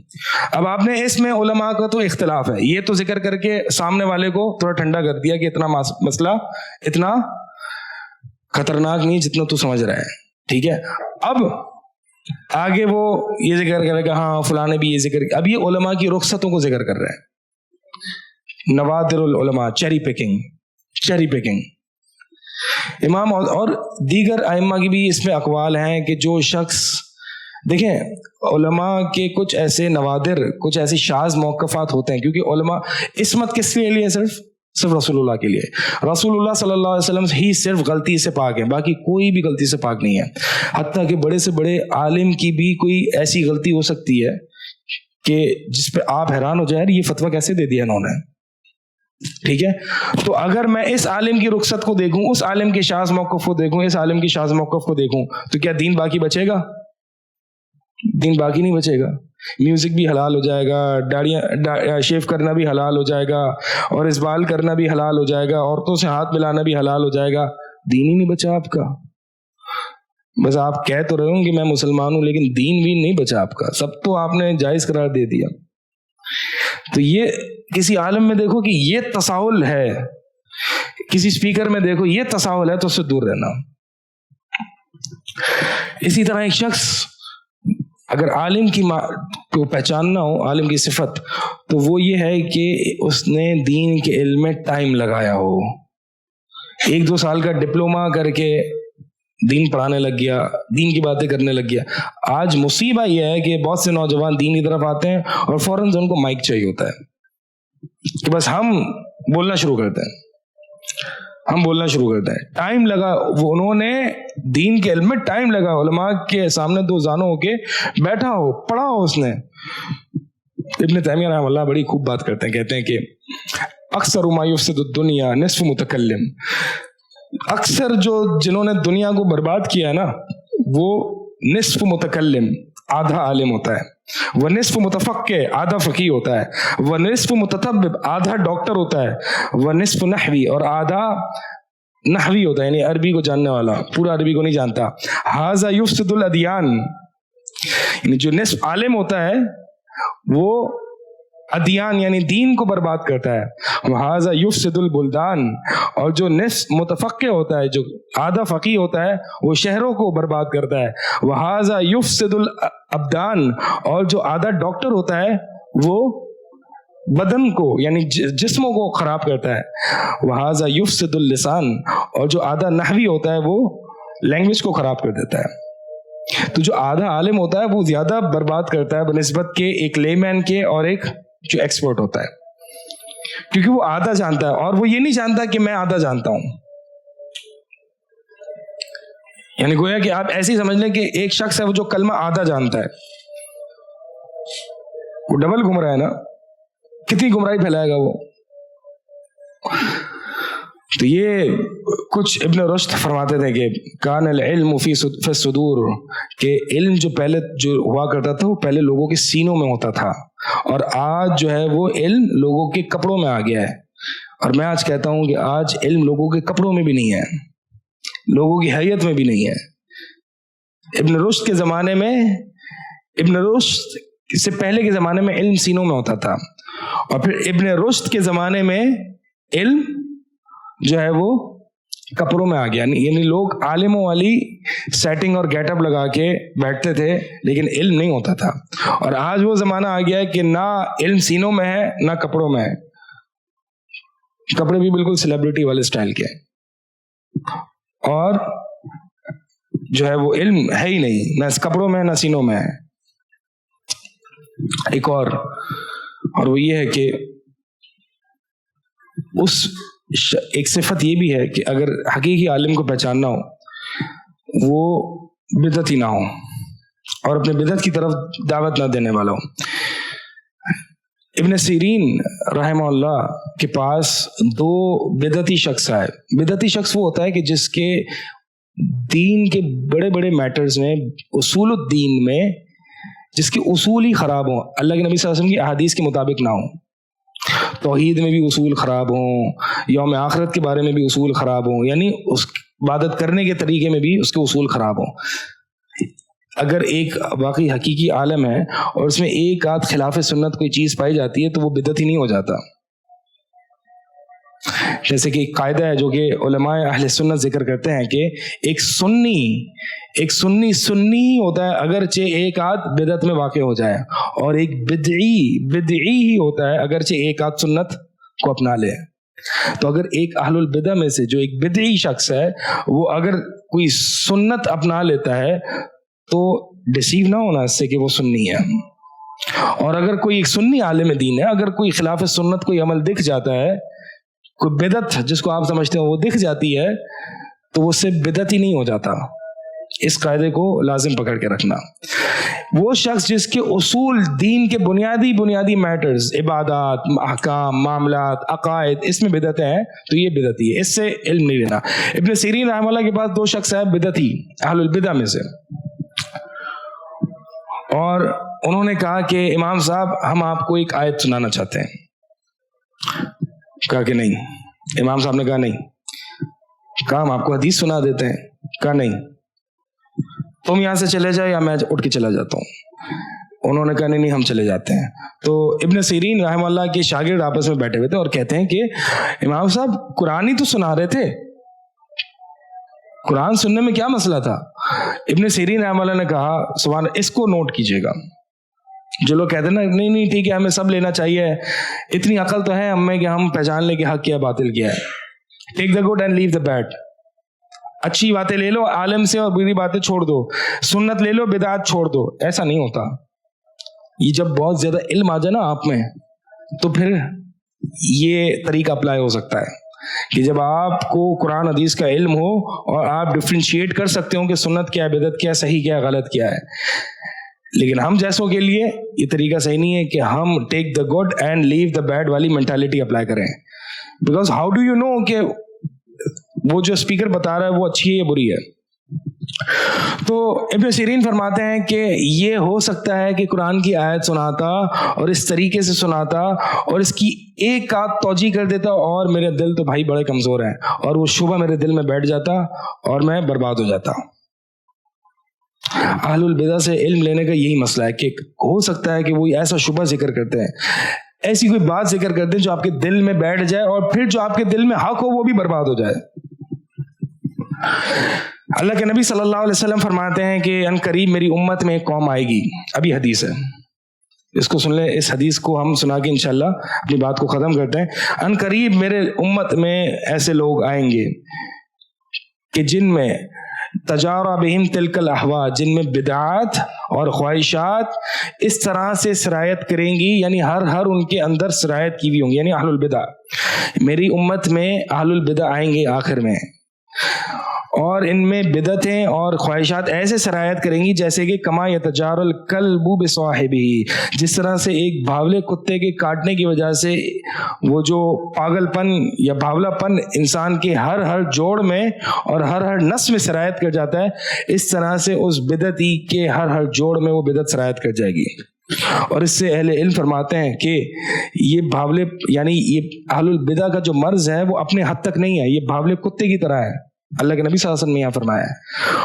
اب آپ نے اس میں علماء کا تو اختلاف ہے یہ تو ذکر کر کے سامنے والے کو تھوڑا ٹھنڈا کر دیا کہ اتنا مسئلہ اتنا خطرناک نہیں جتنا تو سمجھ رہا ہے. ٹھیک ہے, اب آگے وہ یہ ذکر کرے گا ہاں فلاں نے بھی یہ ذکر, اب یہ علماء کی رخصتوں کو ذکر کر رہا ہے. نوادر العلماء, چیری پیکنگ. امام اور دیگر ائمہ کی بھی اس میں اقوال ہیں کہ جو شخص, دیکھیں علماء کے کچھ ایسے نوادر, کچھ ایسے شاذ موقفات ہوتے ہیں, کیونکہ علماء عصمت کس کے لیے, صرف رسول اللہ کے لیے. رسول اللہ صلی اللہ علیہ وسلم ہی صرف غلطی سے پاک ہے, باقی کوئی بھی غلطی سے پاک نہیں ہے. حتیٰ کہ بڑے سے بڑے عالم کی بھی کوئی ایسی غلطی ہو سکتی ہے کہ جس پہ آپ حیران ہو جائیں یہ فتویٰ کیسے دے دیا انہوں نے. ٹھیک ہے, تو اگر میں اس عالم کی رخصت کو دیکھوں, اس عالم کے شاذ موقف کو دیکھوں, اس عالم کی شاذ موقف کو دیکھوں, تو کیا دین باقی بچے گا؟ دین باقی نہیں بچے گا. میوزک بھی حلال ہو جائے گا, داڑیاں شیو کرنا بھی حلال ہو جائے گا, اور اسبال کرنا بھی حلال ہو جائے گا, عورتوں سے ہاتھ ملانا بھی حلال ہو جائے گا. دین ہی نہیں بچا آپ کا. بس آپ کہہ تو رہے ہوں کہ میں مسلمان ہوں، لیکن دین وین نہیں بچا آپ کا، سب تو آپ نے جائز قرار دے دیا. تو یہ کسی عالم میں دیکھو کہ یہ تساہل ہے، کسی اسپیکر میں دیکھو یہ تساہل ہے، تو اس سے دور رہنا. اسی طرح ایک شخص اگر عالم کی کو پہچاننا ہو، عالم کی صفت، تو وہ یہ ہے کہ اس نے دین کے علم میں ٹائم لگایا ہو. 1-2 سال کا ڈپلومہ کر کے دین پڑھانے لگ گیا، دین کی باتیں کرنے لگ گیا. آج مصیبہ یہ ہے کہ بہت سے نوجوان دین کی طرف آتے ہیں اور فوراً سے ان کو مائک چاہیے ہوتا ہے کہ بس ہم بولنا شروع کرتے ہیں، ہم بولنا شروع کرتے ہیں. ٹائم لگا، وہ انہوں نے دین کے علم میں ٹائم لگا، علماء کے سامنے 2 زانوں ہو کے بیٹھا ہو، پڑھا ہو اس نے. ابن تیمیہ رحمہ اللہ بڑی خوب بات کرتے ہیں، کہتے ہیں کہ اکثر ما یفسد الدنیا نصف متکلم، اکثر جنہوں نے دنیا کو برباد کیا ہے نا، وہ نصف متکلم آدھا عالم ہوتا ہے، وہ نصف متفقہ آدھا فقیہ ہوتا ہے، وہ نصف متطبب آدھا ڈاکٹر ہوتا ہے، وہ نصف نحوی اور آدھا نحوی ہوتا ہے، یعنی عربی کو جاننے والا، پورا عربی کو نہیں جانتا. ھذا یفسد الادیان، یعنی جو نصف عالم ہوتا ہے وہ ادیان یعنی دین کو برباد کرتا ہے. وَهَذَا يُفْسِدُ الْبُلْدَانِ، اور جو نصف متفقہ ہوتا ہے، جو آدھا فقیہ ہوتا ہے، وہ شہروں کو برباد کرتا ہے. وَهَذَا يُفْسِدُ الْأَبْدَانِ، اور جو آدھا ڈاکٹر ہوتا ہے وہ بدن کو یعنی جسموں کو خراب کرتا ہے. وَهَذَا يُفْسِدُ اللِّسَانِ، اور جو آدھا نحوی ہوتا ہے وہ لینگویج کو خراب کر دیتا ہے. تو جو آدھا عالم ہوتا ہے وہ زیادہ برباد کرتا ہے بنسبت کے ایک لے مین کے اور ایک جو ایکسپرٹ ہوتا ہے، کیونکہ وہ آدھا جانتا ہے اور وہ یہ نہیں جانتا کہ میں آدھا جانتا ہوں. یعنی گویا کہ آپ ایسے ہی سمجھ لیں کہ ایک شخص ہے وہ جو کلمہ آدھا جانتا ہے، وہ ڈبل گھوم رہا ہے نا، کتنی گمراہی پھیلائے گا وہ. تو یہ کچھ ابن رشد فرماتے تھے کہ کان العلم فی الصدور، کہ علم جو پہلے جو ہوا کرتا تھا وہ پہلے لوگوں کے سینوں میں ہوتا تھا، اور آج جو ہے وہ علم لوگوں کے کپڑوں میں آ گیا ہے. اور میں آج کہتا ہوں کہ آج علم لوگوں کے کپڑوں میں بھی نہیں ہے، لوگوں کی حیت میں بھی نہیں ہے. ابن رشد کے زمانے میں، ابن رشد سے پہلے کے زمانے میں علم سینوں میں ہوتا تھا، اور پھر ابن رشد کے زمانے میں علم جو ہے وہ کپڑوں میں آ گیا. یعنی لوگ عالموں والی سیٹنگ اور گیٹ اپ لگا کے بیٹھتے تھے لیکن علم نہیں ہوتا تھا. اور آج وہ زمانہ آ گیا ہے کہ نہ علم سینوں میں ہے نہ کپڑوں میں ہے، کپڑے بھی بالکل سیلیبریٹی والے سٹائل کے، اور جو ہے وہ علم ہے ہی نہیں، نہ کپڑوں میں نہ سینوں میں ہے. ایک اور وہ یہ ہے کہ اس ایک صفت یہ بھی ہے کہ اگر حقیقی عالم کو پہچاننا ہو وہ بدعتی نہ ہو اور اپنے بدعت کی طرف دعوت نہ دینے والا ہو. ابن سیرین رحمہ اللہ کے پاس 2 بدعتی شخص آئے. بدعتی شخص وہ ہوتا ہے کہ جس کے دین کے بڑے بڑے میٹرز میں، اصول الدین میں جس کے اصول ہی خراب ہوں، اللہ کے نبی صلی اللہ علیہ وسلم کی احادیث کے مطابق نہ ہوں. توحید میں بھی اصول خراب ہوں، یوم آخرت کے بارے میں بھی اصول خراب ہوں، یعنی اس عبادت کرنے کے طریقے میں بھی اس کے اصول خراب ہوں. اگر ایک واقعی حقیقی عالم ہے اور اس میں ایک آدھ خلاف سنت کوئی چیز پائی جاتی ہے تو وہ بدعتی نہیں ہو جاتا. جیسے کہ ایک قاعدہ ہے جو کہ علماء اہل سنت ذکر کرتے ہیں کہ ایک سنی ہی ہوتا ہے اگرچہ ایک آدھ بدعت میں واقع ہو جائے، اور ایک بدعی ہی ہوتا ہے اگرچہ ایک آدھ سنت کو اپنا لے. تو اگر ایک اہل البدع میں سے جو ایک بدعی شخص ہے وہ اگر کوئی سنت اپنا لیتا ہے تو ڈسیو نہ ہونا اس سے کہ وہ سنی ہے. اور اگر کوئی ایک سنی عالم دین ہے، اگر کوئی خلاف سنت کوئی عمل دکھ جاتا ہے، کوئی بدعت جس کو آپ سمجھتے ہیں وہ دکھ جاتی ہے، تو وہ اس سے بدعت ہی نہیں ہو جاتا. اس قاعدے کو لازم پکڑ کے رکھنا. وہ شخص جس کے اصول دین کے بنیادی میٹرز، عبادات، احکام، معاملات، عقائد، اس میں بدعتیں ہیں تو یہ بدعتی ہے، اس سے علم نہیں لینا. ابن سیرین رحمہ اللہ کے پاس 2 شخص ہیں بدعتی، اہل البدع میں سے، اور انہوں نے کہا کہ امام صاحب ہم آپ کو ایک آیت سنانا چاہتے ہیں. کہا کہ نہیں. امام صاحب نے کہا نہیں. کہا ہم آپ کو حدیث سنا دیتے ہیں. کہا نہیں. تم یہاں سے چلے جاؤ یا میں اٹھ کے چلا جاتا ہوں. انہوں نے کہا نہیں ہم چلے جاتے ہیں. تو ابن سیرین رحمہ اللہ کے شاگرد آپس میں بیٹھے ہوئے تھے اور کہتے ہیں کہ امام صاحب قرآن ہی تو سنا رہے تھے, قرآن سننے میں کیا مسئلہ تھا؟ ابن سیرین رحمہ اللہ نے کہا سبحان, اس کو نوٹ کیجئے گا. جو لوگ کہتے ہیں نا نہیں ٹھیک ہے ہمیں سب لینا چاہیے, اتنی عقل تو ہے ہم میں کہ ہم پہچان لیں کہ حق کیا باطل کیا ہے. Take the good and leave the bad. اچھی باتیں لے لو عالم سے اور بری باتیں چھوڑ دو, سنت لے لو بدعت چھوڑ دو. ایسا نہیں ہوتا. یہ جب بہت زیادہ علم آ جائے نا آپ میں تو پھر یہ طریقہ اپلائی ہو سکتا ہے کہ جب آپ کو قرآن حدیث کا علم ہو اور آپ ڈفرینشیٹ کر سکتے ہو کہ سنت کیا ہے, بدعت کیا ہے, صحیح کیا ہے, غلط کیا ہے. لیکن ہم جیسوں کے لیے یہ طریقہ صحیح نہیں ہے کہ ہم take the good and leave the bad والی مینٹالٹی اپلائی کریں. Because how do you know کہ وہ جو اسپیکر بتا رہا ہے وہ اچھی ہے یا بری ہے. تو ابن سیرین فرماتے ہیں کہ یہ ہو سکتا ہے کہ قرآن کی آیت سناتا اور اس طریقے سے سناتا اور اس کی ایک آدھ توجہ کر دیتا اور میرے دل تو بھائی بڑے کمزور ہیں اور وہ شبہ میرے دل میں بیٹھ جاتا اور میں برباد ہو جاتا. اہل البدع سے علم لینے کا یہی مسئلہ ہے کہ ہو سکتا ہے کہ وہ ایسا شبہ ذکر کرتے ہیں, ایسی کوئی بات ذکر کرتے ہیں جو آپ کے دل میں بیٹھ جائے اور پھر جو آپ کے دل میں حق ہو وہ بھی برباد ہو جائے. اللہ کے نبی صلی اللہ علیہ وسلم فرماتے ہیں کہ ان قریب میری امت میں ایک قوم آئے گی. ابھی حدیث ہے, اس کو سن لیں. اس حدیث کو ہم سنا کے انشاءاللہ اپنی بات کو ختم کرتے ہیں. ان قریب میرے امت میں ایسے لوگ آئیں گے کہ جن میں تجارا بہم تلک الاہوا, جن میں بدعات اور خواہشات اس طرح سے سرایت کریں گی, یعنی ہر ان کے اندر سرایت کی ہوئی ہوں گی, یعنی اہل البدع. میری امت میں اہل البدع آئیں گے آخر میں, اور ان میں بدعتیں اور خواہشات ایسے سرایت کریں گی جیسے کہ کما یتجار الکلب بصاحبہ, جس طرح سے ایک بھاولے کتے کے کاٹنے کی وجہ سے وہ جو پاگل پن یا بھاولا پن انسان کے ہر جوڑ میں اور ہر نس میں سرایت کر جاتا ہے, اس طرح سے اس بدعتی کے ہر جوڑ میں وہ بدعت سرایت کر جائے گی. اور اس سے اہل علم فرماتے ہیں کہ یہ بھاولے یعنی یہ اہل البدع کا جو مرض ہے وہ اپنے حد تک نہیں ہے, یہ بھاولے کتے کی طرح ہے. اللہ کے نبی صلی اللہ علیہ وسلم نے یہاں فرمایا ہے.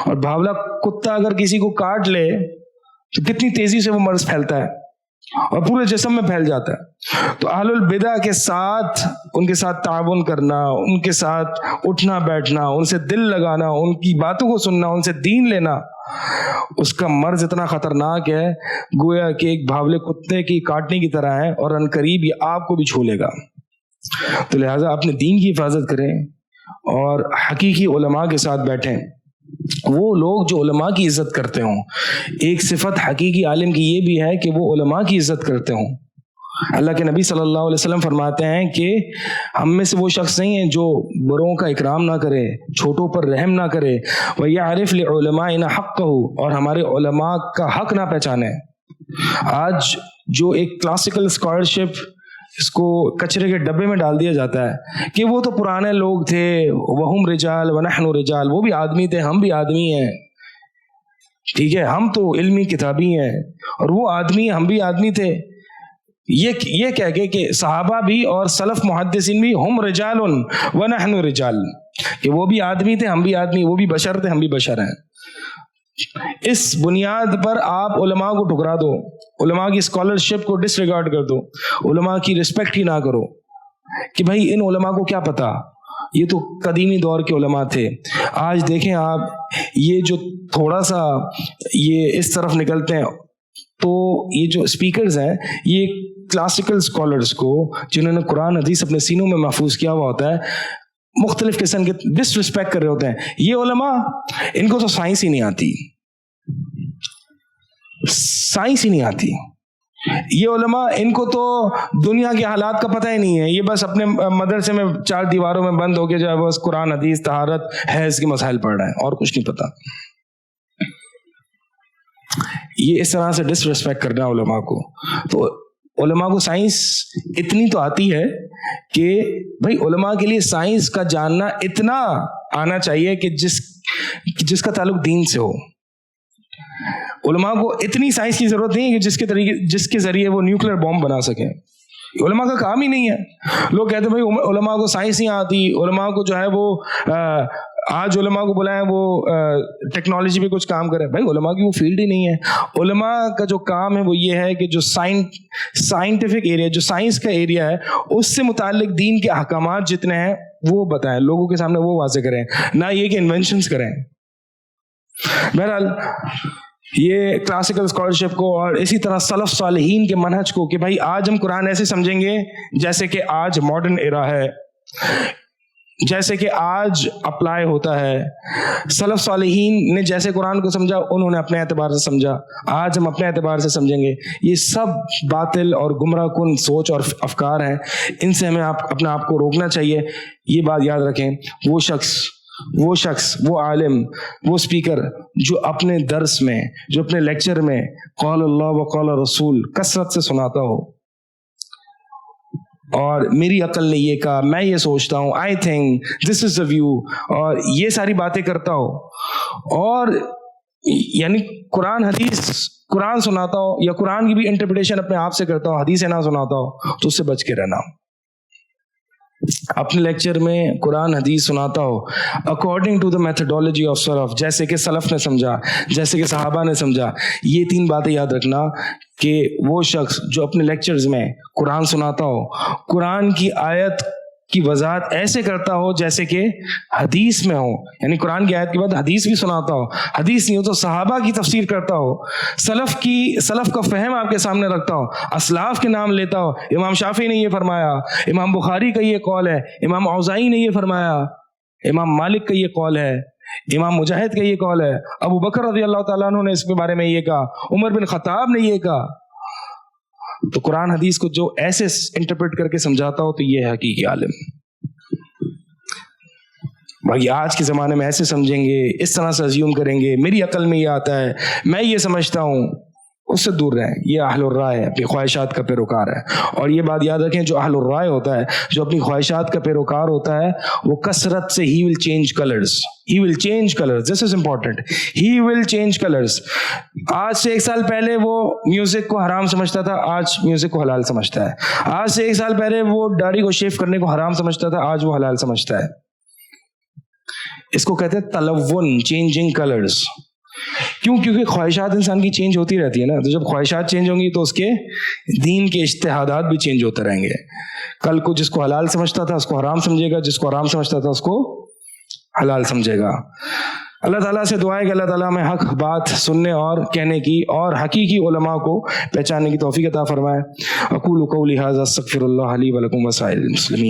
اور بھاولا کتا اگر کسی کو کاٹ لے تو کتنی تیزی سے وہ مرض پھیلتا ہے اور پورے جسم میں پھیل جاتا ہے. تو اہل البدع کے ساتھ ان کے ساتھ تعاون کرنا, ان کے ساتھ اٹھنا بیٹھنا, ان سے دل لگانا, ان کی باتوں کو سننا, ان سے دین لینا, اس کا مرض اتنا خطرناک ہے گویا کہ ایک بھاولے کتے کی کاٹنے کی طرح ہے, اور ان قریب یہ آپ کو بھی چھو لے گا. تو لہٰذا اپنے دین کی حفاظت کریں اور حقیقی علماء کے ساتھ بیٹھیں, وہ لوگ جو علماء کی عزت کرتے ہوں. ایک صفت حقیقی عالم کی یہ بھی ہے کہ وہ علماء کی عزت کرتے ہوں. اللہ کے نبی صلی اللہ علیہ وسلم فرماتے ہیں کہ ہم میں سے وہ شخص نہیں ہے جو بڑوں کا اکرام نہ کرے, چھوٹوں پر رحم نہ کرے, وَيَعْرِفْ لِعُلَمَائِنَا حَقَّهُ, اور ہمارے علماء کا حق نہ پہچانے. آج جو ایک کلاسیکل اسکالرشپ اس کو کچرے کے ڈبے میں ڈال دیا جاتا ہے کہ وہ تو پرانے لوگ تھے, وَهُمْ رِجَالٌ وَنَحْنُ رِجَالٌ, وہ بھی آدمی تھے ہم بھی آدمی ہیں, ٹھیک ہے, ہم تو علمی کتابی ہیں اور وہ آدمی ہم بھی آدمی تھے. یہ کہہ کے کہ صحابہ بھی اور سلف محدثین بھی ہم رجال ونحن رجال, کہ وہ بھی آدمی تھے ہم بھی آدمی, وہ بھی بشر تھے ہم بھی بشر ہیں. اس بنیاد پر آپ علماء کو ٹھکرا دو, علماء کی اسکالرشپ کو ڈس ریگارڈ کر دو, علماء کی رسپیکٹ ہی نہ کرو کہ بھائی ان علماء کو کیا پتا, یہ تو قدیمی دور کے علماء تھے. آج دیکھیں آپ یہ جو تھوڑا سا یہ اس طرف نکلتے ہیں تو یہ جو اسپیکرز ہیں یہ کلاسیکل اسکالرس کو جنہوں نے قرآن حدیث اپنے سینوں میں محفوظ کیا ہوا ہوتا ہے مختلف قسم کے ڈس رسپیکٹ کر رہے ہوتے ہیں. یہ علماء ان کو تو سائنس ہی نہیں آتی, سائنس ہی نہیں آتی. یہ علماء ان کو تو دنیا کے حالات کا پتہ ہی نہیں ہے, یہ بس اپنے مدرسے میں 4 دیواروں میں بند ہو کے جو ہے بس قرآن حدیث طہارت حیض کے مسائل پڑھ رہے ہیں اور کچھ نہیں پتا. یہ اس طرح سے ڈس ریسپیکٹ کرنا علماء کو. تو علماء کو سائنس اتنی تو آتی ہے کہ بھائی علماء کے لیے سائنس کا جاننا اتنا آنا چاہیے کہ جس کا تعلق دین سے ہو. علماء کو اتنی سائنس کی ضرورت نہیں ہے کہ جس کے ذریعے وہ نیوکلیر بم بنا سکیں. علماء کا کام ہی نہیں ہے. لوگ کہتے ہیں بھائی علماء کو سائنس نہیں آتی, علماء کو جو ہے وہ آج علماء کو بلائیں وہ ٹیکنالوجی پہ کچھ کام کرے. بھائی علماء کی وہ فیلڈ ہی نہیں ہے. علماء کا جو کام ہے وہ یہ ہے کہ جو سائنٹیفک ایریا، جو سائنس کا ایریا ہے، اس سے متعلق دین کے احکامات جتنے ہیں وہ بتائیں لوگوں کے سامنے، وہ واضح کریں، نہ یہ کہ انوینشنز کریں. بہرحال یہ کلاسیکل اسکالرشپ کو اور اسی طرح سلف صالحین کے منہج کو کہ بھائی آج ہم قرآن ایسے سمجھیں گے جیسے کہ آج ماڈرن ایرا ہے، جیسے کہ آج اپلائی ہوتا ہے. سلف صالحین نے جیسے قرآن کو سمجھا انہوں نے اپنے اعتبار سے سمجھا، آج ہم اپنے اعتبار سے سمجھیں گے. یہ سب باطل اور گمراہ کن سوچ اور افکار ہیں، ان سے ہمیں اپنے آپ کو روکنا چاہیے. یہ بات یاد رکھیں، وہ شخص، وہ عالم، وہ اسپیکر جو اپنے درس میں، جو اپنے لیکچر میں قال اللہ و قال رسول کثرت سے سناتا ہو اور میری عقل نے یہ کہا، میں یہ سوچتا ہوں، I think this is the view, اور یہ ساری باتیں کرتا ہو، اور یعنی قرآن سناتا ہو یا قرآن کی بھی انٹرپریٹیشن اپنے آپ سے کرتا ہو، حدیث نہ سناتا ہو، تو اس سے بچ کے رہنا. اپنے لیکچر میں قرآن حدیث سناتا ہو according to the methodology of سلف، جیسے کہ سلف نے سمجھا، جیسے کہ صحابہ نے سمجھا. یہ 3 باتیں یاد رکھنا کہ وہ شخص جو اپنے لیکچرز میں قرآن سناتا ہو، قرآن کی آیت کی وضاحت ایسے کرتا ہو جیسے کہ حدیث میں ہو، یعنی قرآن کی آیت کے بعد حدیث بھی سناتا ہو، حدیث نہیں ہو تو صحابہ کی تفسیر کرتا ہو، سلف کا فہم آپ کے سامنے رکھتا ہو، اسلاف کے نام لیتا ہو. امام شافعی نے یہ فرمایا، امام بخاری کا یہ قول ہے، امام اوزاعی نے یہ فرمایا، امام مالک کا یہ قول ہے، امام مجاہد کا یہ قول ہے، ابو بکر رضی اللہ تعالیٰ عنہ نے اس کے بارے میں یہ کہا، عمر بن خطاب نے یہ کہا. تو قرآن حدیث کو جو ایسے انٹرپریٹ کر کے سمجھاتا ہو تو یہ ہے حقیقی عالم. باقی آج کے زمانے میں ایسے سمجھیں گے، اس طرح سے ازیوم کریں گے، میری عقل میں یہ آتا ہے، میں یہ سمجھتا ہوں، اس سے دور رہیں. یہ اہل الرائے، اپنی خواہشات کا پیروکار ہے. اور یہ بات یاد رکھیں، جو اہل الرائے ہوتا ہے، جو اپنی خواہشات کا پیروکار ہوتا ہے، وہ کثرت سے he will change colors. This is important. He will change colors. آج سے 1 سال پہلے وہ میوزک کو حرام سمجھتا تھا، آج میوزک کو حلال سمجھتا ہے. آج سے 1 سال پہلے وہ داڑھی کو شیو کرنے کو حرام سمجھتا تھا، آج وہ حلال سمجھتا ہے. اس کو کہتے ہیں تلون، چینجنگ کلرز. کیونکہ خواہشات انسان کی چینج ہوتی رہتی ہے نا. تو جب خواہشات چینج ہوں گی تو اس کے دین کے اجتہادات بھی چینج ہوتے رہیں گے. کل کو جس کو حلال سمجھتا تھا اس کو حرام سمجھے گا، جس کو حرام سمجھتا تھا اس کو حلال سمجھے گا. اللہ تعالیٰ سے دعا ہے کہ اللہ تعالیٰ میں حق بات سننے اور کہنے کی اور حقیقی علماء کو پہچاننے کی توفیق عطا فرمائے. اقول قولی ھذا استغفر اللہ لی ولکم وسائر المسلمین.